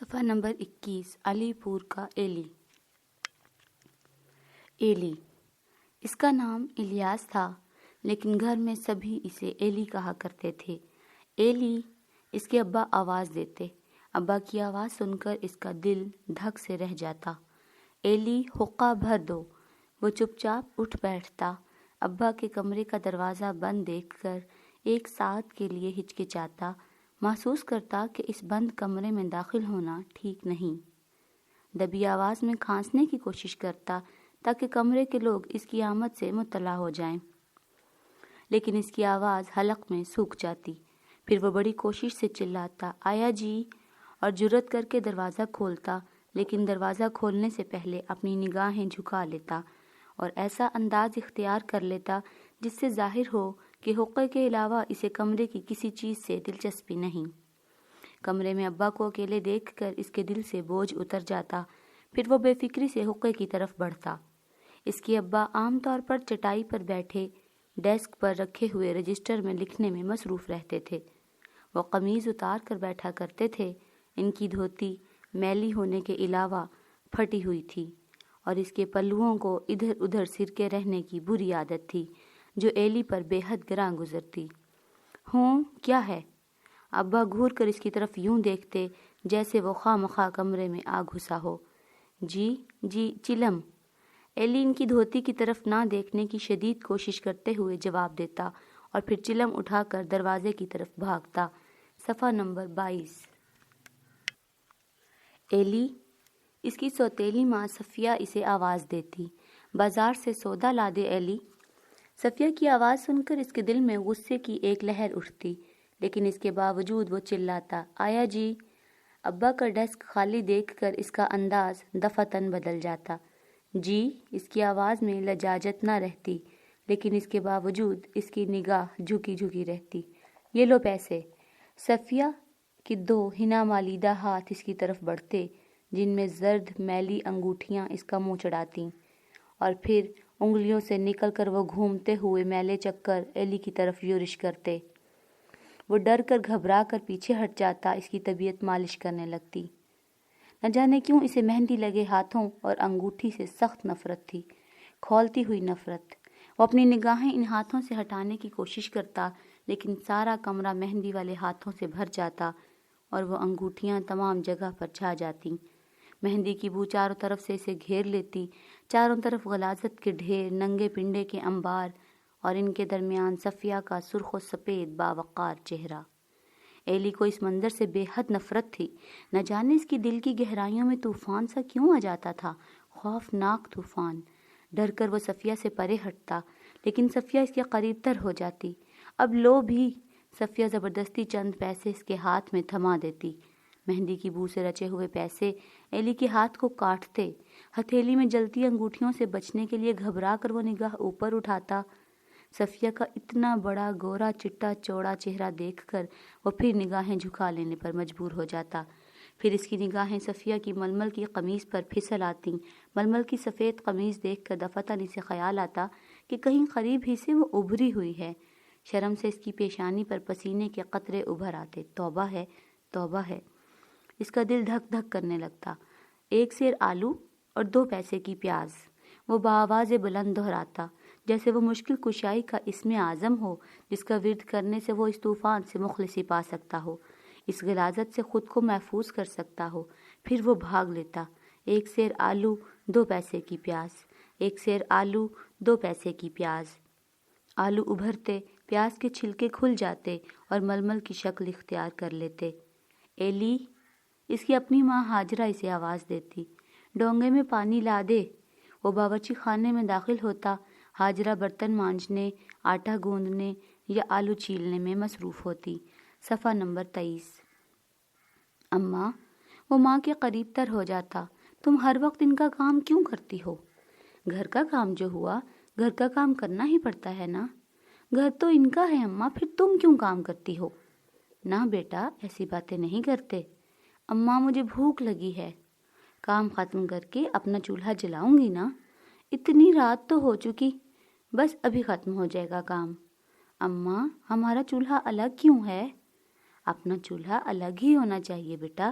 صفحہ نمبر 21 علی پور کا ایلی۔ ایلی، اس کا نام الیاس تھا، لیکن گھر میں سبھی اسے ایلی کہا کرتے تھے۔ ایلی، اس کے ابا آواز دیتے۔ ابا کی آواز سن کر اس کا دل دھک سے رہ جاتا۔ ایلی، حقہ بھر دو۔ وہ چپ چاپ اٹھ بیٹھتا۔ ابا کے کمرے کا دروازہ بند دیکھ کر ایک ساتھ کے لیے ہچکچاتا، محسوس کرتا کہ اس بند کمرے میں داخل ہونا ٹھیک نہیں۔ دبی آواز میں کھانسنے کی کوشش کرتا تاکہ کمرے کے لوگ اس کی آمد سے مطلع ہو جائیں، لیکن اس کی آواز حلق میں سوکھ جاتی۔ پھر وہ بڑی کوشش سے چلاتا، آیا جی، اور جرأت کر کے دروازہ کھولتا، لیکن دروازہ کھولنے سے پہلے اپنی نگاہیں جھکا لیتا اور ایسا انداز اختیار کر لیتا جس سے ظاہر ہو کہ حقے کے علاوہ اسے کمرے کی کسی چیز سے دلچسپی نہیں۔ کمرے میں ابا کو اکیلے دیکھ کر اس کے دل سے بوجھ اتر جاتا، پھر وہ بے فکری سے حقے کی طرف بڑھتا۔ اس کے ابا عام طور پر چٹائی پر بیٹھے ڈیسک پر رکھے ہوئے رجسٹر میں لکھنے میں مصروف رہتے تھے۔ وہ قمیض اتار کر بیٹھا کرتے تھے۔ ان کی دھوتی میلی ہونے کے علاوہ پھٹی ہوئی تھی اور اس کے پلوؤں کو ادھر ادھر سرکے رہنے کی بری عادت تھی جو ایلی پر بے حد گراں گزرتی۔ ہوں، کیا ہے؟ ابا گھور کر اس کی طرف یوں دیکھتے جیسے وہ خواہ مخواہ کمرے میں آ گھسا ہو۔ جی چلم۔ ایلی ان کی دھوتی کی طرف نہ دیکھنے کی شدید کوشش کرتے ہوئے جواب دیتا اور پھر چلم اٹھا کر دروازے کی طرف بھاگتا۔ صفحہ نمبر 22۔ ایلی، اس کی سوتیلی ماں صفیہ اسے آواز دیتی، بازار سے سودا لا دے ایلی۔ صفیہ کی آواز سن کر اس کے دل میں غصے کی ایک لہر اٹھتی، لیکن اس کے باوجود وہ چلاتا، آیا جی۔ ابا کا ڈیسک خالی دیکھ کر اس کا انداز دفعتاً بدل جاتا۔ جی، اس کی آواز میں لجاجت نہ رہتی، لیکن اس کے باوجود اس کی نگاہ جھکی جھکی رہتی۔ یہ لو پیسے۔ صفیہ کے 2 حنا مالیدہ ہاتھ اس کی طرف بڑھتے، جن میں زرد میلی انگوٹھیاں اس کا منہ چڑھاتیں، اور پھر انگلیوں سے نکل کر وہ گھومتے ہوئے میلے چکر ایلی کی طرف یورش کرتے۔ وہ ڈر کر گھبرا کر پیچھے ہٹ جاتا، اس کی طبیعت مالش کرنے لگتی۔ نہ جانے کیوں اسے مہندی لگے ہاتھوں اور انگوٹھی سے سخت نفرت تھی، کھولتی ہوئی نفرت۔ وہ اپنی نگاہیں ان ہاتھوں سے ہٹانے کی کوشش کرتا، لیکن سارا کمرہ مہندی والے ہاتھوں سے بھر جاتا اور وہ انگوٹھیاں تمام جگہ پر چھا جاتیں۔ مہندی کی بو چاروں طرف سے اسے گھیر لیتی، چاروں طرف غلاظت کے ڈھیر، ننگے پنڈے کے انبار، اور ان کے درمیان صفیہ کا سرخ و سفید باوقار چہرہ۔ ایلی کو اس منظر سے بے حد نفرت تھی۔ نہ جانے اس کی دل کی گہرائیوں میں طوفان سا کیوں آ جاتا تھا، خوفناک طوفان۔ ڈر کر وہ صفیہ سے پرے ہٹتا، لیکن صفیہ اس کے قریب تر ہو جاتی۔ اب لو بھی۔ صفیہ زبردستی چند پیسے اس کے ہاتھ میں تھما دیتی۔ مہندی کی بو سے رچے ہوئے پیسے ایلی کے ہاتھ کو کاٹتے۔ ہتھیلی میں جلتی انگوٹھیوں سے بچنے کے لیے گھبرا کر وہ نگاہ اوپر اٹھاتا۔ صفیہ کا اتنا بڑا گورا چٹا چوڑا چہرہ دیکھ کر وہ پھر نگاہیں جھکا لینے پر مجبور ہو جاتا۔ پھر اس کی نگاہیں صفیہ کی ململ کی قمیض پر پھسل آتیں۔ ململ کی سفید قمیض دیکھ کر دفعتاً اسے خیال آتا کہ کہیں قریب ہی سے وہ ابھری ہوئی ہے۔ شرم سے اس کی پیشانی پر پسینے کے قطرے ابھر آتے۔ توبہ ہے، توبہ ہے۔ اس کا دل دھک دھک کرنے لگتا۔ 1 سیر آلو اور 2 پیسے کی پیاز، وہ بآواز بلند دہراتا، جیسے وہ مشکل کشائی کا اسم اعظم ہو جس کا ورد کرنے سے وہ اس طوفان سے مخلصی پا سکتا ہو، اس غلاظت سے خود کو محفوظ کر سکتا ہو۔ پھر وہ بھاگ لیتا۔ 1 سیر آلو 2 پیسے کی پیاز، 1 سیر آلو 2 پیسے کی پیاز۔ آلو ابھرتے، پیاز کے چھلکے کھل جاتے اور ململ کی شکل اختیار کر لیتے۔ ایلی، اس کی اپنی ماں ہاجرہ اسے آواز دیتی، ڈونگے میں پانی لا دے۔ وہ باورچی خانے میں داخل ہوتا۔ ہاجرہ برتن مانجنے، آٹا گوندنے یا آلو چھیلنے میں مصروف ہوتی۔ صفحہ نمبر 23۔ اماں، وہ ماں کے قریب تر ہو جاتا، تم ہر وقت ان کا کام کیوں کرتی ہو؟ گھر کا کام جو ہوا، گھر کا کام کرنا ہی پڑتا ہے نا۔ گھر تو ان کا ہے اماں، پھر تم کیوں کام کرتی ہو؟ نہ بیٹا، ایسی باتیں نہیں کرتے۔ اماں، مجھے بھوک لگی ہے۔ کام ختم کر کے اپنا چولہا جلاؤں گی نا۔ اتنی رات تو ہو چکی، بس ابھی ختم ہو جائے گا کام۔ اماں، ہمارا چولہا الگ کیوں ہے؟ اپنا چولہا الگ ہی ہونا چاہیے بیٹا،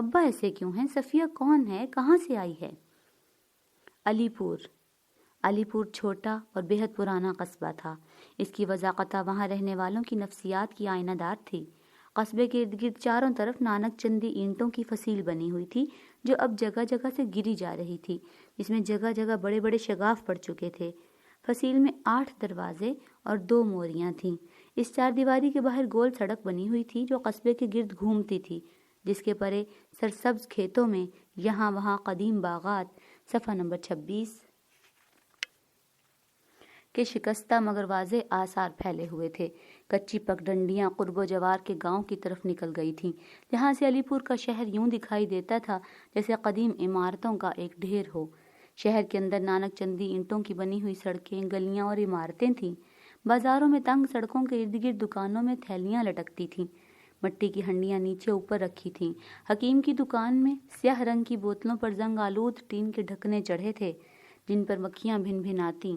ابا ایسے کیوں ہیں؟ صفیہ کون ہے؟ کہاں سے آئی ہے؟ علی پور چھوٹا اور بہت پرانا قصبہ تھا۔ اس کی وضاقتہ وہاں رہنے والوں کی نفسیات کی آئینہ دار تھی۔ قصبے کے ارد گرد چاروں طرف نانک چندی اینٹوں کی فصیل بنی ہوئی تھی جو اب جگہ جگہ سے گری جا رہی تھی، جس میں جگہ جگہ بڑے بڑے شگاف پڑ چکے تھے۔ فصیل میں 8 دروازے اور 2 موریاں تھیں۔ اس 4 دیواری کے باہر گول سڑک بنی ہوئی تھی جو قصبے کے گرد گھومتی تھی، جس کے پرے سرسبز کھیتوں میں یہاں وہاں قدیم باغات صفحہ نمبر 26 کے شکستہ مگر واضح آثار پھیلے ہوئے تھے۔ کچی پگڈنڈیاں قرب و جوار کے گاؤں کی طرف نکل گئی تھیں، جہاں سے علی پور کا شہر یوں دکھائی دیتا تھا جیسے قدیم عمارتوں کا ایک ڈھیر ہو۔ شہر کے اندر نانک چندی اینٹوں کی بنی ہوئی سڑکیں، گلیاں اور عمارتیں تھیں۔ بازاروں میں تنگ سڑکوں کے ارد گرد دکانوں میں تھیلیاں لٹکتی تھیں، مٹی کی ہنڈیاں نیچے اوپر رکھی تھیں۔ حکیم کی دکان میں سیاہ رنگ کی بوتلوں پر زنگ آلود ٹین کے ڈھکنے چڑھے تھے جن پر مکھیاں بھن بھن آتیں۔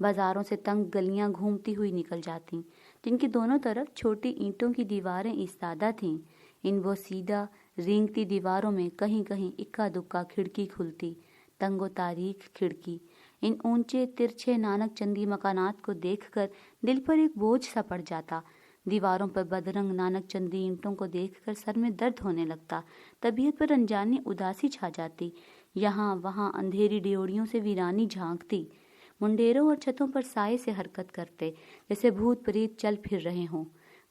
بازاروں سے تنگ گلیاں گھومتی ہوئی نکل جاتیں، جن کی دونوں طرف چھوٹی اینٹوں کی دیواریں ایستادہ تھیں۔ ان بوسیدہ رینگتی دیواروں میں کہیں کہیں اکا دکا کھڑکی کھلتی، تنگ و تاریک کھڑکی۔ ان اونچے ترچھے نانک چندی مکانات کو دیکھ کر دل پر ایک بوجھ سا پڑ جاتا۔ دیواروں پر بدرنگ نانک چندی اینٹوں کو دیکھ کر سر میں درد ہونے لگتا، طبیعت پر انجانی اداسی چھا جاتی۔ یہاں وہاں اندھیری ڈیوڑیوں سے ویرانی جھانکتی، منڈیروں اور چھتوں پر سائے سے حرکت کرتے جیسے بھوت پریت چل پھر رہے ہوں۔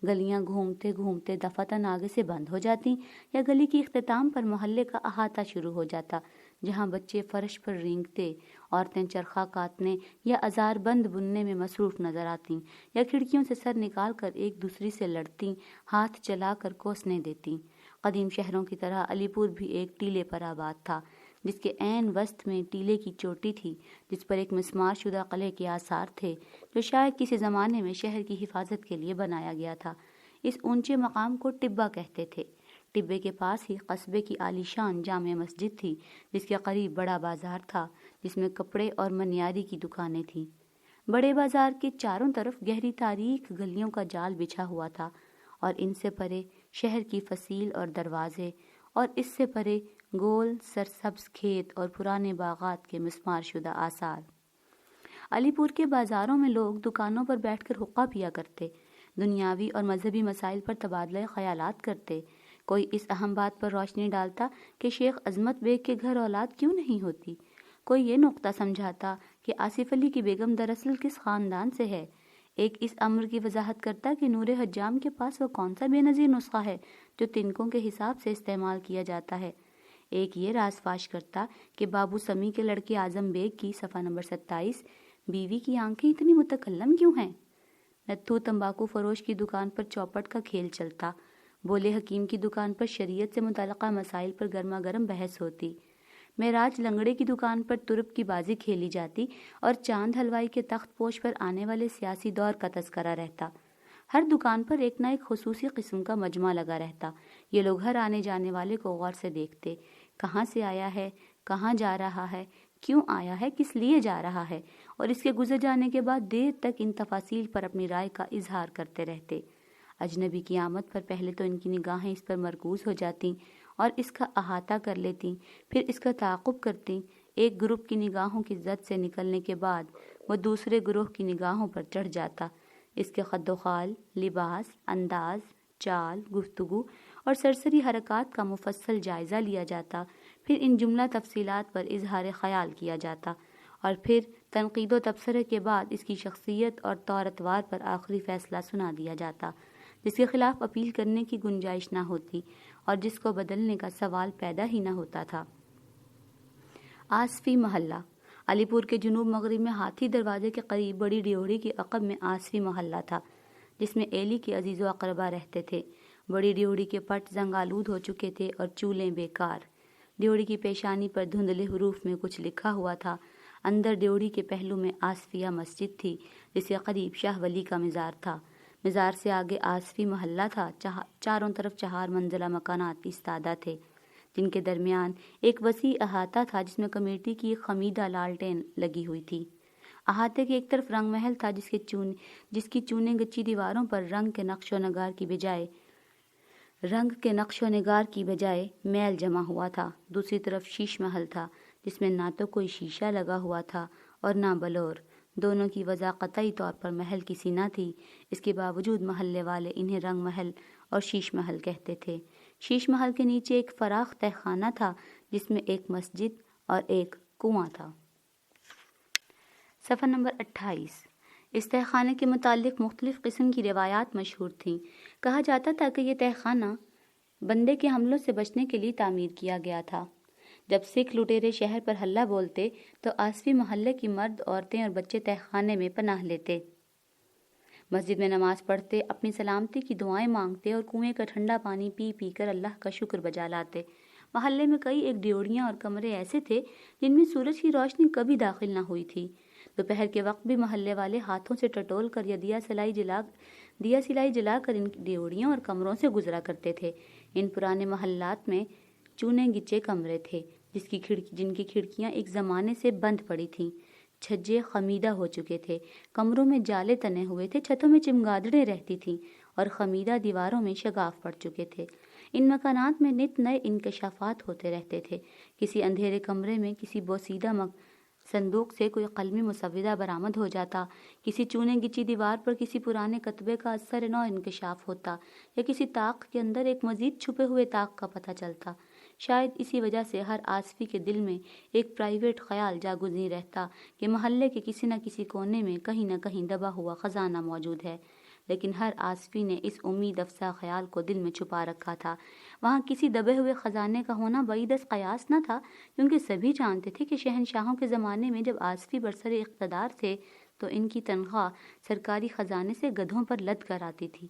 گلیاں گھومتے گھومتے دفعتاً آگے سے بند ہو جاتی یا گلی کی اختتام پر محلے کا احاطہ شروع ہو جاتا، جہاں بچے فرش پر رینگتے، عورتیں چرخہ کاتنے یا ازار بند بننے میں مصروف نظر آتیں، یا کھڑکیوں سے سر نکال کر ایک دوسری سے لڑتیں، ہاتھ چلا کر کوسنے دیتیں۔ قدیم شہروں کی طرح علی پور بھی ایک ٹیلے پر آباد تھا، جس کے عین وسط میں ٹیلے کی چوٹی تھی، جس پر ایک مسمار شدہ قلعے کے آثار تھے جو شاید کسی زمانے میں شہر کی حفاظت کے لیے بنایا گیا تھا۔ اس اونچے مقام کو ٹبہ کہتے تھے۔ ٹبے کے پاس ہی قصبے کی عالیشان جامع مسجد تھی، جس کے قریب بڑا بازار تھا جس میں کپڑے اور منیاری کی دکانیں تھیں۔ بڑے بازار کے چاروں طرف گہری تاریک گلیوں کا جال بچھا ہوا تھا، اور ان سے پرے شہر کی فصیل اور دروازے، اور اس سے پرے گول سرسبز کھیت اور پرانے باغات کے مسمار شدہ آثار۔ علی پور کے بازاروں میں لوگ دکانوں پر بیٹھ کر حقہ پیا کرتے، دنیاوی اور مذہبی مسائل پر تبادلہ خیالات کرتے۔ کوئی اس اہم بات پر روشنی ڈالتا کہ شیخ عظمت بیگ کے گھر اولاد کیوں نہیں ہوتی، کوئی یہ نقطہ سمجھاتا کہ آصف علی کی بیگم دراصل کس خاندان سے ہے، ایک اس امر کی وضاحت کرتا کہ نور حجام کے پاس وہ کون سا بے نظیر نسخہ ہے جو تنکوں کے حساب سے استعمال کیا جاتا ہے، ایک یہ راز فاش کرتا کہ بابو سمی کے لڑکے اعظم بیگ کی صفحہ نمبر 27 بیوی کی آنکھیں اتنی متکلم کیوں ہیں۔ نتھو تمباکو فروش کی دکان پر چوپٹ کا کھیل چلتا، بولے حکیم کی دکان پر شریعت سے متعلقہ مسائل پر گرما گرم بحث ہوتی، معراج لنگڑے کی دکان پر ترپ کی بازی کھیلی جاتی، اور چاند حلوائی کے تخت پوش پر آنے والے سیاسی دور کا تذکرہ رہتا۔ ہر دکان پر ایک نہ ایک خصوصی قسم کا مجمع لگا رہتا۔ یہ لوگ ہر آنے جانے والے کو غور سے دیکھتے، کہاں سے آیا ہے، کہاں جا رہا ہے، کیوں آیا ہے، کس لیے جا رہا ہے، اور اس کے گزر جانے کے بعد دیر تک ان تفاصیل پر اپنی رائے کا اظہار کرتے رہتے۔ اجنبی کی آمد پر پہلے تو ان کی نگاہیں اس پر مرکوز ہو جاتیں اور اس کا احاطہ کر لیتیں، پھر اس کا تعاقب کرتیں۔ ایک گروہ کی نگاہوں کی زد سے نکلنے کے بعد وہ دوسرے گروہ کی نگاہوں پر چڑھ جاتا، اس کے خد و خال، لباس، انداز، چال، گفتگو اور سرسری حرکات کا مفصل جائزہ لیا جاتا، پھر ان جملہ تفصیلات پر اظہار خیال کیا جاتا، اور پھر تنقید و تبصرے کے بعد اس کی شخصیت اور طور اتوار پر آخری فیصلہ سنا دیا جاتا، جس کے خلاف اپیل کرنے کی گنجائش نہ ہوتی اور جس کو بدلنے کا سوال پیدا ہی نہ ہوتا تھا۔ آصفی محلہ علی پور کے جنوب مغرب میں ہاتھی دروازے کے قریب بڑی ڈیوڑی کے عقب میں آصفی محلہ تھا، جس میں ایلی کے عزیز و اقربا رہتے تھے۔ بڑی ڈیوڑی کے پٹ زنگ آلود ہو چکے تھے اور چولیں بیکار۔ ڈیوڑی کی پیشانی پر دھندلے حروف میں کچھ لکھا ہوا تھا۔ اندر ڈیوڑی کے پہلو میں آصفیہ مسجد تھی، جس کے قریب شاہ ولی کا مزار تھا۔ مزار سے آگے آصفی محلہ تھا۔ چاروں طرف 4 منزلہ مکانات ایستادہ تھے، جن کے درمیان ایک وسیع احاطہ تھا جس میں کمیٹی کی ایک خمیدہ لالٹین لگی ہوئی تھی۔ احاطے کے ایک طرف رنگ محل تھا جس کی چونے گچی دیواروں پر رنگ کے نقش و نگار کی بجائے رنگ کے نقش و نگار کی بجائے میل جمع ہوا تھا۔ دوسری طرف شیش محل تھا جس میں نہ تو کوئی شیشہ لگا ہوا تھا اور نہ بلور۔ دونوں کی وجہ قطعی طور پر محل کسی نہ تھی۔ اس کے باوجود محلے والے انہیں رنگ محل اور شیش محل کہتے تھے۔ شیش محل کے نیچے ایک فراخ تہہ خانہ تھا جس میں ایک مسجد اور ایک کنواں تھا۔ صفحہ نمبر 28۔ اس تہہ خانے کے متعلق مختلف قسم کی روایات مشہور تھیں۔ کہا جاتا تھا کہ یہ تہہ خانہ بندے کے حملوں سے بچنے کے لیے تعمیر کیا گیا تھا۔ جب سکھ لٹیرے شہر پر ہلہ بولتے تو آسفی محلے کی مرد، عورتیں اور بچے تہہ خانے میں پناہ لیتے، مسجد میں نماز پڑھتے، اپنی سلامتی کی دعائیں مانگتے اور کنویں کا ٹھنڈا پانی پی پی کر اللہ کا شکر بجا لاتے۔ محلے میں کئی ایک ڈیوڑیاں اور کمرے ایسے تھے جن میں سورج کی روشنی کبھی داخل نہ ہوئی تھی۔ دوپہر کے وقت بھی محلے والے ہاتھوں سے ٹٹول کر یا دیا سلائی جلا کر ان ڈیوڑیوں اور کمروں سے گزرا کرتے تھے۔ ان پرانے محلات میں چونے گچے کمرے تھے جن کی کھڑکیاں ایک زمانے سے بند پڑی تھیں۔ چھجے خمیدہ ہو چکے تھے، کمروں میں جالے تنے ہوئے تھے، چھتوں میں چمگادڑیں رہتی تھیں اور خمیدہ دیواروں میں شگاف پڑ چکے تھے۔ ان مکانات میں نت نئے انکشافات ہوتے رہتے تھے۔ کسی اندھیرے کمرے میں کسی بوسیدہ صندوق سے کوئی قلمی مسودہ برآمد ہو جاتا، کسی چونے گچی دیوار پر کسی پرانے کتبے کا اثر نو انکشاف ہوتا، یا کسی طاق کے اندر ایک مزید چھپے ہوئے طاق کا پتہ چلتا۔ شاید اسی وجہ سے ہر آسفی کے دل میں ایک پرائیویٹ خیال جاگزیں رہتا کہ محلے کے کسی نہ کسی کونے میں کہیں نہ کہیں دبا ہوا خزانہ موجود ہے، لیکن ہر آسفی نے اس امید افزا خیال کو دل میں چھپا رکھا تھا۔ وہاں کسی دبے ہوئے خزانے کا ہونا بعید از قیاس نہ تھا، کیونکہ سبھی جانتے تھے کہ شہنشاہوں کے زمانے میں جب آسفی برسر اقتدار تھے تو ان کی تنخواہ سرکاری خزانے سے گدھوں پر لد کر آتی تھی۔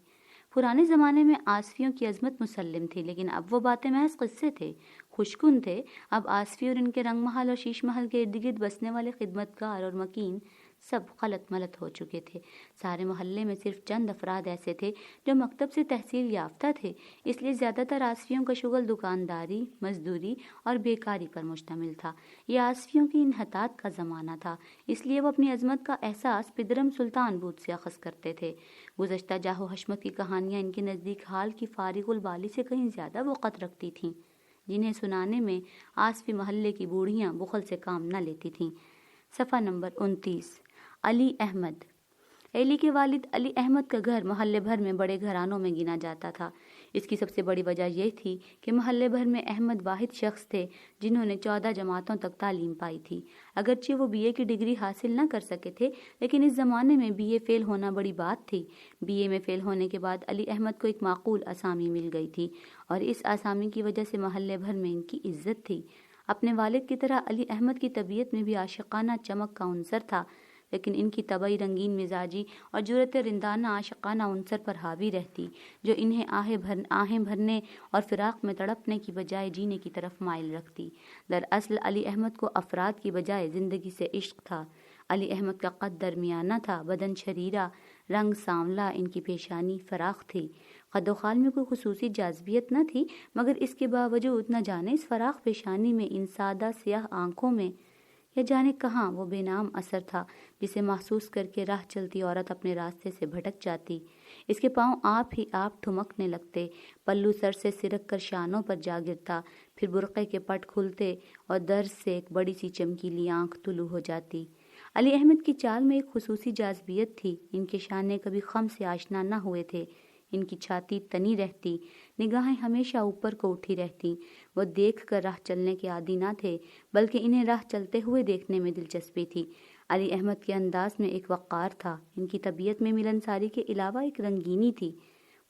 پرانے زمانے میں آسفیوں کی عظمت مسلم تھی، لیکن اب وہ باتیں محض قصے تھے، خوشکن تھے۔ اب آسفی اور ان کے رنگ محل اور شیش محل کے ارد گرد بسنے والے خدمتگار اور مکین سب خلط ملط ہو چکے تھے۔ سارے محلے میں صرف چند افراد ایسے تھے جو مکتب سے تحصیل یافتہ تھے، اس لیے زیادہ تر آسفیوں کا شغل دکانداری، مزدوری اور بیکاری پر مشتمل تھا۔ یہ آسفیوں کی انحطاط کا زمانہ تھا، اس لیے وہ اپنی عظمت کا احساس پدرم سلطان بود سے اخذ کرتے تھے۔ گزشتہ جاہ و حشمت کی کہانیاں ان کے نزدیک حال کی فارغ البالی سے کہیں زیادہ وقت رکھتی تھیں، جنہیں سنانے میں آسفی محلے کی بوڑھیاں بخل سے کام نہ لیتی تھیں۔ صفحہ نمبر 29۔ علی احمد۔ ایلی کے والد علی احمد کا گھر محلے بھر میں بڑے گھرانوں میں گنا جاتا تھا۔ اس کی سب سے بڑی وجہ یہ تھی کہ محلے بھر میں احمد واحد شخص تھے جنہوں نے 14 جماعتوں تک تعلیم پائی تھی۔ اگرچہ وہ BA کی ڈگری حاصل نہ کر سکے تھے، لیکن اس زمانے میں BA فیل ہونا بڑی بات تھی۔ BA میں فیل ہونے کے بعد علی احمد کو ایک معقول اسامی مل گئی تھی اور اس اسامی کی وجہ سے محلے بھر میں ان کی عزت تھی۔ اپنے والد کی طرح علی احمد کی طبیعت میں بھی عاشقانہ چمک کا عنصر تھا، لیکن ان کی طبعی رنگین مزاجی اور جرأت رندانہ عاشقانہ عنصر پر حاوی رہتی، جو انہیں آہیں بھرنے اور فراق میں تڑپنے کی بجائے جینے کی طرف مائل رکھتی۔ دراصل علی احمد کو افراد کی بجائے زندگی سے عشق تھا۔ علی احمد کا قد درمیانہ تھا، بدن شریرہ، رنگ سانولا، ان کی پیشانی فراخ تھی۔ قد و خال میں کوئی خصوصی جاذبیت نہ تھی، مگر اس کے باوجود نہ جانے اس فراخ پیشانی میں، ان سادہ سیاہ آنکھوں میں، یا جانے کہاں وہ بے نام اثر تھا جسے محسوس کر کے راہ چلتی عورت اپنے راستے سے بھٹک جاتی۔ اس کے پاؤں آپ ہی آپ ٹھمکنے لگتے، پلو سر سے سرک کر شانوں پر جا گرتا، پھر برقعے کے پٹ کھلتے اور درز سے ایک بڑی سی چمکیلی آنکھ طلوع ہو جاتی۔ علی احمد کی چال میں ایک خصوصی جاذبیت تھی۔ ان کے شانے کبھی خم سے آشنا نہ ہوئے تھے، ان کی چھاتی تنی رہتی، نگاہیں ہمیشہ اوپر کو اٹھی رہتی۔ وہ دیکھ کر راہ چلنے کے عادی نہ تھے، بلکہ انہیں راہ چلتے ہوئے دیکھنے میں دلچسپی تھی۔ علی احمد کے انداز میں ایک وقار تھا، ان کی طبیعت میں ملنساری کے علاوہ ایک رنگینی تھی،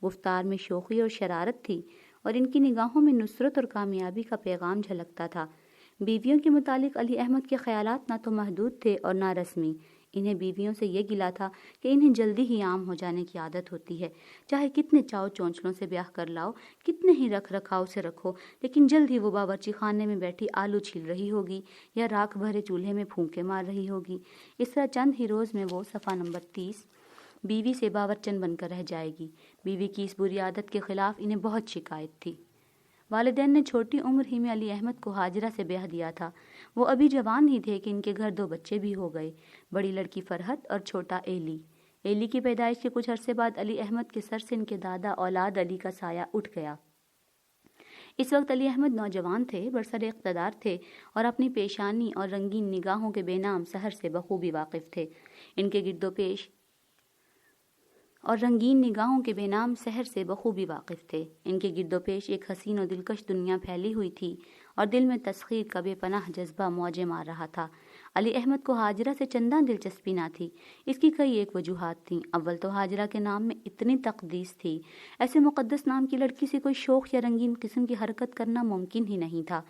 گفتار میں شوخی اور شرارت تھی، اور ان کی نگاہوں میں نصرت اور کامیابی کا پیغام جھلکتا تھا۔ بیویوں کے متعلق علی احمد کے خیالات نہ تو محدود تھے اور نہ رسمی۔ انہیں بیویوں سے یہ گلہ تھا کہ انہیں جلدی ہی عام ہو جانے کی عادت ہوتی ہے، چاہے کتنے چاؤ چونچلوں سے بیاہ کر لاؤ، کتنے ہی رکھ رکھاؤ سے رکھو، لیکن جلد ہی وہ باورچی خانے میں بیٹھی آلو چھیل رہی ہوگی یا راکھ بھرے چولہے میں پھونکے مار رہی ہوگی۔ اس طرح چند ہی روز میں وہ، صفحہ نمبر 30، بیوی سے باورچن بن کر رہ جائے گی۔ بیوی کی اس بری عادت کے خلاف انہیں بہت شکایت تھی۔ والدین نے چھوٹی عمر ہی میں علی احمد کو ہاجرہ سے بیاہ دیا تھا۔ وہ ابھی جوان ہی تھے کہ ان کے گھر 2 بچے بھی ہو گئے، بڑی لڑکی فرحت اور چھوٹا ایلی۔ ایلی کی پیدائش کے کچھ عرصے بعد علی احمد کے سر سے ان کے دادا اولاد علی کا سایہ اٹھ گیا۔ اس وقت علی احمد نوجوان تھے، برسر اقتدار تھے اور اپنی پیشانی اور رنگین نگاہوں کے بے نام سحر سے بخوبی واقف تھے۔ ان کے گرد و پیش ایک حسین و دلکش دنیا پھیلی ہوئی تھی اور دل میں تسخیر کا بے پناہ جذبہ موجیں مار رہا تھا۔ علی احمد کو ہاجرہ سے چنداں دلچسپی نہ تھی۔ اس کی کئی ایک وجوہات تھیں۔ اول تو ہاجرہ کے نام میں اتنی تقدیس تھی، ایسے مقدس نام کی لڑکی سے کوئی شوخ یا رنگین قسم کی حرکت کرنا ممکن ہی نہیں تھا۔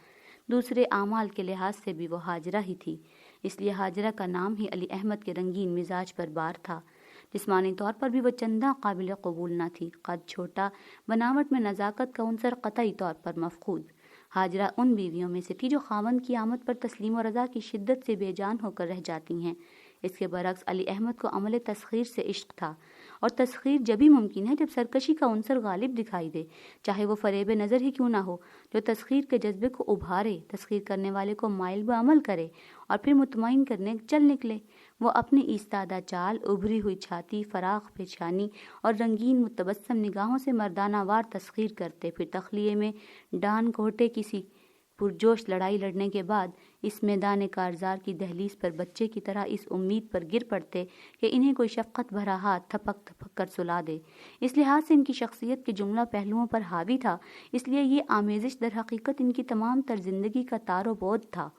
دوسرے اعمال کے لحاظ سے بھی وہ ہاجرہ ہی تھی، اس لیے ہاجرہ کا نام ہی علی احمد کے رنگین مزاج پر بار تھا۔ جسمانی طور پر بھی وہ چنداں قابل قبول نہ تھی، قد چھوٹا، بناوٹ میں نزاکت کا عنصر قطعی طور پر مفقود۔ ہاجرہ ان بیویوں میں سے تھی جو خاوند کی آمد پر تسلیم و رضا کی شدت سے بے جان ہو کر رہ جاتی ہیں۔ اس کے برعکس علی احمد کو عمل تسخیر سے عشق تھا، اور تسخیر جبھی ممکن ہے جب سرکشی کا عنصر غالب دکھائی دے، چاہے وہ فریب نظر ہی کیوں نہ ہو۔ جو تسخیر کے جذبے کو ابھارے، تسخیر کرنے والے کو مائل بعمل کرے اور پھر مطمئن کرنے چل نکلے، وہ اپنی ایستادہ چال، ابھری ہوئی چھاتی، فراخ پیشانی اور رنگین متبسم نگاہوں سے مردانہ وار تسخیر کرتے، پھر تخلیے میں ڈان کوہٹے کسی پرجوش لڑائی لڑنے کے بعد اس میدان کارزار کی دہلیز پر بچے کی طرح اس امید پر گر پڑتے کہ انہیں کوئی شفقت بھرا ہاتھ تھپک تھپک کر سلا دے۔ اس لحاظ سے ان کی شخصیت کے جملہ پہلوؤں پر حاوی تھا، اس لیے یہ آمیزش در حقیقت ان کی تمام تر زندگی کا تار و بود تھا۔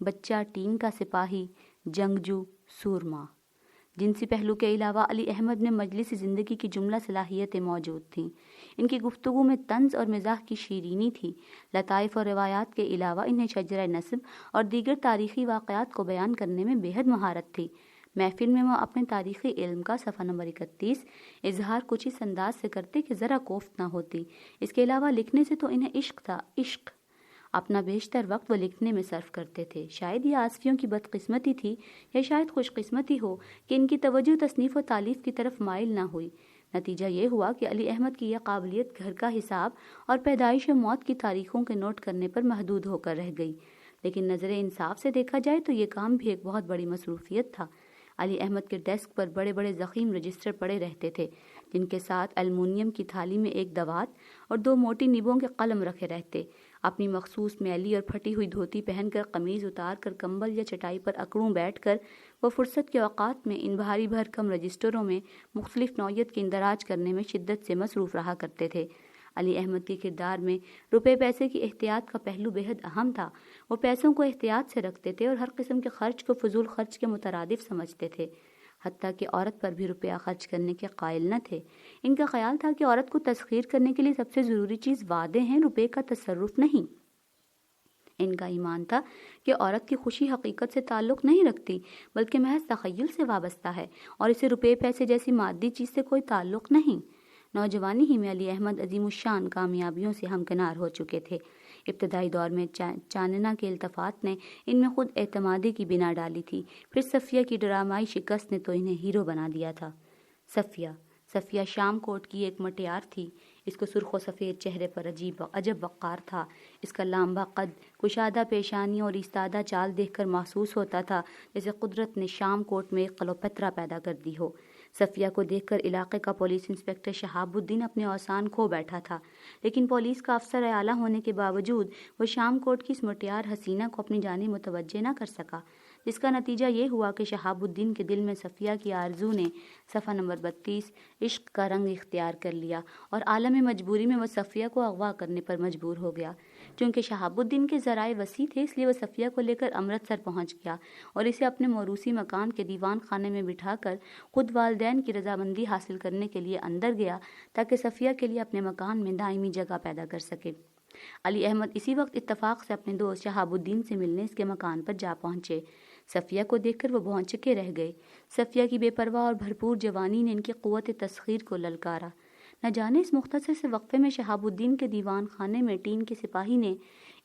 بچہ، ٹیم کا سپاہی، جنگجو، سورما۔ جنسی پہلو کے علاوہ علی احمد میں مجلس زندگی کی جملہ صلاحیتیں موجود تھیں۔ ان کی گفتگو میں طنز اور مزاح کی شیرینی تھی۔ لطائف اور روایات کے علاوہ انہیں شجرہ نسب اور دیگر تاریخی واقعات کو بیان کرنے میں بے حد مہارت تھی۔ محفل میں وہ اپنے تاریخی علم کا صفحہ نمبر 31 اظہار کچھ اس انداز سے کرتے کہ ذرا کوفت نہ ہوتی۔ اس کے علاوہ لکھنے سے تو انہیں عشق تھا، عشق۔ اپنا بیشتر وقت وہ لکھنے میں صرف کرتے تھے۔ شاید یہ آصفیوں کی بدقسمتی تھی یا شاید خوش قسمتی ہو کہ ان کی توجہ تصنیف و تالیف کی طرف مائل نہ ہوئی۔ نتیجہ یہ ہوا کہ علی احمد کی یہ قابلیت گھر کا حساب اور پیدائش و موت کی تاریخوں کے نوٹ کرنے پر محدود ہو کر رہ گئی، لیکن نظر انصاف سے دیکھا جائے تو یہ کام بھی ایک بہت بڑی مصروفیت تھا۔ علی احمد کے ڈیسک پر بڑے بڑے ضخیم رجسٹر پڑے رہتے تھے، جن کے ساتھ المونیم کی تھالی میں ایک دوات اور 2 موٹی نبوں کے قلم رکھے رہتے۔ اپنی مخصوص میلی اور پھٹی ہوئی دھوتی پہن کر، قمیض اتار کر، کمبل یا چٹائی پر اکڑوں بیٹھ کر وہ فرصت کے اوقات میں ان بھاری بھرکم رجسٹروں میں مختلف نوعیت کے اندراج کرنے میں شدت سے مصروف رہا کرتے تھے۔ علی احمد کے کردار میں روپے پیسے کی احتیاط کا پہلو بے حد اہم تھا۔ وہ پیسوں کو احتیاط سے رکھتے تھے اور ہر قسم کے خرچ کو فضول خرچ کے مترادف سمجھتے تھے، حتیٰ کہ عورت پر بھی روپیہ خرچ کرنے کے قائل نہ تھے۔ ان کا خیال تھا کہ عورت کو تسخیر کرنے کے لیے سب سے ضروری چیز وعدے ہیں، روپے کا تصرف نہیں۔ ان کا ایمان تھا کہ عورت کی خوشی حقیقت سے تعلق نہیں رکھتی، بلکہ محض تخیل سے وابستہ ہے، اور اسے روپے پیسے جیسی مادی چیز سے کوئی تعلق نہیں۔ نوجوانی ہی میں علی احمد عظیم الشان کامیابیوں سے ہمکنار ہو چکے تھے۔ ابتدائی دور میں چاننا کے التفات نے ان میں خود اعتمادی کی بنا ڈالی تھی، پھر صفیہ کی ڈرامائی شکست نے تو انہیں ہیرو بنا دیا تھا۔ صفیہ شام کوٹ کی ایک مٹیار تھی۔ اس کو سرخ و سفید چہرے پر عجب وقار تھا۔ اس کا لامبا قد، کشادہ پیشانی اور ایستادہ چال دیکھ کر محسوس ہوتا تھا جیسے قدرت نے شام کوٹ میں ایک کلوپترا پیدا کر دی ہو۔ صفیہ کو دیکھ کر علاقے کا پولیس انسپکٹر شہاب الدین اپنے اوسان کھو بیٹھا تھا، لیکن پولیس کا افسر اعلیٰ ہونے کے باوجود وہ شام کوٹ کی اس مٹیار حسینہ کو اپنی جانب متوجہ نہ کر سکا، جس کا نتیجہ یہ ہوا کہ شہاب الدین کے دل میں صفیہ کی آرزو نے صفحہ نمبر 32 عشق کا رنگ اختیار کر لیا، اور عالم مجبوری میں وہ صفیہ کو اغوا کرنے پر مجبور ہو گیا۔ چونکہ شہاب الدین کے ذرائع وسیع تھے، اس لیے وہ صفیہ کو لے کر امرتسر پہنچ گیا اور اسے اپنے موروثی مکان کے دیوان خانے میں بٹھا کر خود والدین کی رضامندی حاصل کرنے کے لیے اندر گیا تاکہ صفیہ کے لیے اپنے مکان میں دائمی جگہ پیدا کر سکے۔ علی احمد اسی وقت اتفاق سے اپنے دوست شہاب الدین سے ملنے اس کے مکان پر جا پہنچے۔ صفیہ کو دیکھ کر وہ بھونچکے رہ گئے۔ صفیہ کی بے پرواہ اور بھرپور جوانی نے ان کی قوت تسخیر کو للکارا۔ نہ جانے اس مختصر سے وقفے میں شہاب الدین کے دیوان خانے میں ٹین کے سپاہی نے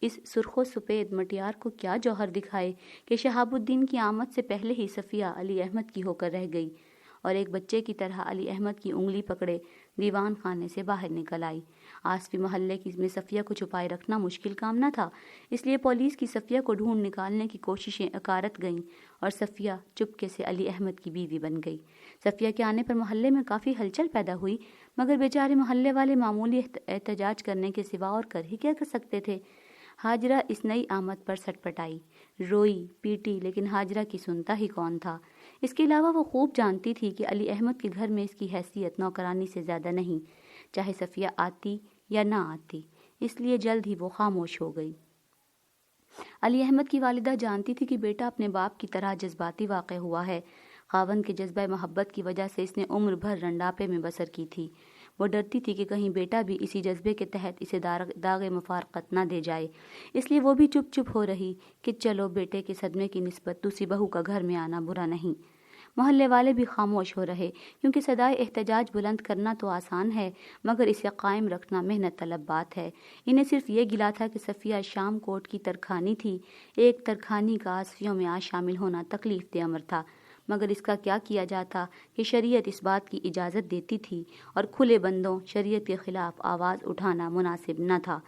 اس سرخ و سفید مٹیار کو کیا جوہر دکھائے کہ شہاب الدین کی آمد سے پہلے ہی صفیہ علی احمد کی ہو کر رہ گئی، اور ایک بچے کی طرح علی احمد کی انگلی پکڑے دیوان خانے سے باہر نکل آئی۔ آسفی محلے میں صفیہ کو چھپائے رکھنا مشکل کام نہ تھا، اس لیے پولیس کی صفیہ کو ڈھونڈ نکالنے کی کوششیں اکارت گئیں اور صفیہ چپکے سے علی احمد کی بیوی بن گئی۔ صفیہ کے آنے پر محلے میں کافی ہلچل پیدا ہوئی، مگر بیچارے محلے والے معمولی احتجاج کرنے کے سوا اور کر ہی کیا کر سکتے تھے۔ ہاجرہ اس نئی آمد پر سٹ پٹائی، روئی پیٹی، لیکن ہاجرہ کی سنتا ہی کون تھا۔ اس کے علاوہ وہ خوب جانتی تھی کہ علی احمد کے گھر میں اس کی حیثیت نوکرانی سے زیادہ نہیں، چاہے صفیہ آتی یا نہ آتی، اس لیے جلد ہی وہ خاموش ہو گئی۔ علی احمد کی والدہ جانتی تھی کہ بیٹا اپنے باپ کی طرح جذباتی واقع ہوا ہے۔ خاوند کے جذبہ محبت کی وجہ سے اس نے عمر بھر رنڈاپے میں بسر کی تھی۔ وہ ڈرتی تھی کہ کہیں بیٹا بھی اسی جذبے کے تحت اسے داغ مفارقت نہ دے جائے، اس لیے وہ بھی چپ چپ ہو رہی کہ چلو بیٹے کے صدمے کی نسبت دوسری بہو کا گھر میں آنا برا نہیں۔ محلے والے بھی خاموش ہو رہے، کیونکہ صدائے احتجاج بلند کرنا تو آسان ہے، مگر اسے قائم رکھنا محنت طلب بات ہے۔ انہیں صرف یہ گلا تھا کہ صفیہ شام کوٹ کی ترکھانی تھی، ایک ترکھانی کا آسفیوں میں آج شامل ہونا تکلیف دہ امر تھا، مگر اس کا کیا کیا جاتا کہ شریعت اس بات کی اجازت دیتی تھی اور کھلے بندوں شریعت کے خلاف آواز اٹھانا مناسب نہ تھا۔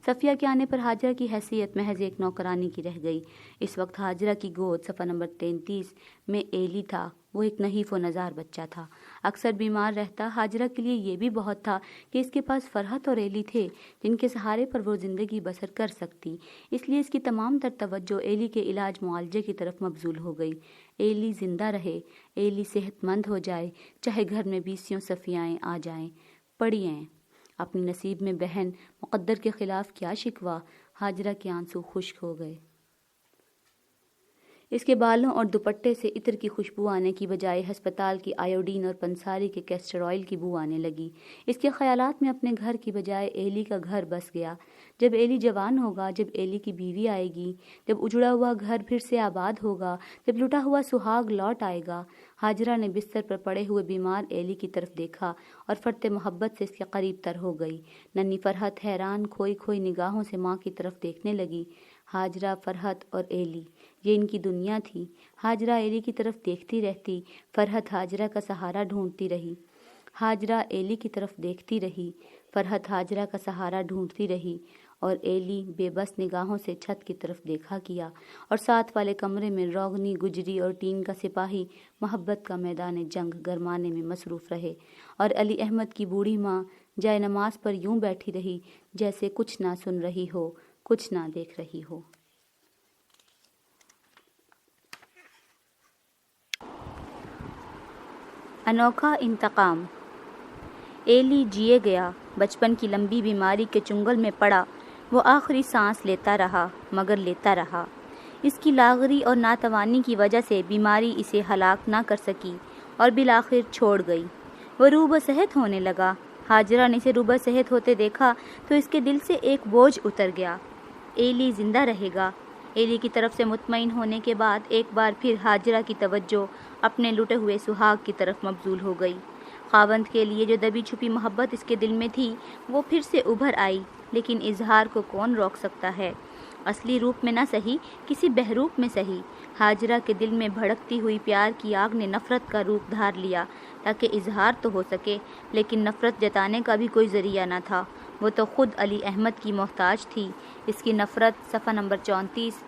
صفیہ کے آنے پر ہاجرہ کی حیثیت محض ایک نوکرانی کی رہ گئی۔ اس وقت ہاجرہ کی گود صفحہ نمبر 33 میں ایلی تھا۔ وہ ایک نحیف و نزار بچہ تھا، اکثر بیمار رہتا۔ ہاجرہ کے لیے یہ بھی بہت تھا کہ اس کے پاس فرحت اور ایلی تھے، جن کے سہارے پر وہ زندگی بسر کر سکتی، اس لیے اس کی تمام تر توجہ ایلی کے علاج معالجے کی طرف مبذول ہو گئی۔ ایلی زندہ رہے، ایلی صحت مند ہو جائے، چاہے گھر میں 20 صفیائیں آ جائیں۔ پڑھیں اپنی نصیب میں بہن، مقدر کے خلاف کیا شکوہ۔ ہاجرہ کے آنسو خشک ہو گئے۔ اس کے بالوں اور دوپٹے سے عطر کی خوشبو آنے کی بجائے ہسپتال کی آیوڈین اور پنساری کے کیسٹر آئل کی بو آنے لگی۔ اس کے خیالات میں اپنے گھر کی بجائے ایلی کا گھر بس گیا۔ جب ایلی جوان ہوگا، جب ایلی کی بیوی آئے گی، جب اجڑا ہوا گھر پھر سے آباد ہوگا، جب لٹا ہوا سہاگ لوٹ آئے گا۔ ہاجرہ نے بستر پر پڑے ہوئے بیمار ایلی کی طرف دیکھا اور فرط محبت سے اس کے قریب تر ہو گئی۔ ننھی فرحت حیران کھوئی کھوئی نگاہوں سے ماں کی طرف دیکھنے لگی۔ ہاجرہ، فرحت اور ایلی، یہ ان کی دنیا تھی۔ ہاجرہ ایلی کی طرف دیکھتی رہتی، فرحت ہاجرہ کا سہارا ڈھونڈتی رہی۔ ہاجرہ ایلی کی طرف دیکھتی رہی، فرحت ہاجرہ کا سہارا ڈھونڈتی رہی، اور ایلی بے بس نگاہوں سے چھت کی طرف دیکھا کیا، اور ساتھ والے کمرے میں روغنی گجری اور ٹین کا سپاہی محبت کا میدان جنگ گرمانے میں مصروف رہے، اور علی احمد کی بوڑھی ماں جائے نماز پر یوں بیٹھی رہی جیسے کچھ نہ سن رہی ہو، کچھ نہ دیکھ رہی ہو۔ انوکھا انتقام۔ ایلی جیے گیا، بچپن کی لمبی بیماری کے چنگل میں پڑا وہ آخری سانس لیتا رہا، مگر لیتا رہا۔ اس کی لاغری اور ناتوانی کی وجہ سے بیماری اسے ہلاک نہ کر سکی اور بالآخر چھوڑ گئی۔ وہ روبہ صحت ہونے لگا۔ ہاجرہ نے اسے روبہ صحت ہوتے دیکھا تو اس کے دل سے ایک بوجھ اتر گیا۔ ایلی زندہ رہے گا۔ ایلی کی طرف سے مطمئن ہونے کے بعد ایک بار پھر ہاجرہ کی توجہ اپنے لٹے ہوئے سہاگ کی طرف مبذول ہو گئی۔ خاوند کے لیے جو دبی چھپی محبت اس کے دل میں تھی وہ پھر سے ابھر آئی، لیکن اظہار کو کون روک سکتا ہے؟ اصلی روپ میں نہ سہی، کسی بہروپ میں سہی۔ ہاجرہ کے دل میں بھڑکتی ہوئی پیار کی آگ نے نفرت کا روپ دھار لیا تاکہ اظہار تو ہو سکے، لیکن نفرت جتانے کا بھی کوئی ذریعہ نہ تھا۔ وہ تو خود علی احمد کی محتاج تھی۔ اس کی نفرت صفحہ نمبر 34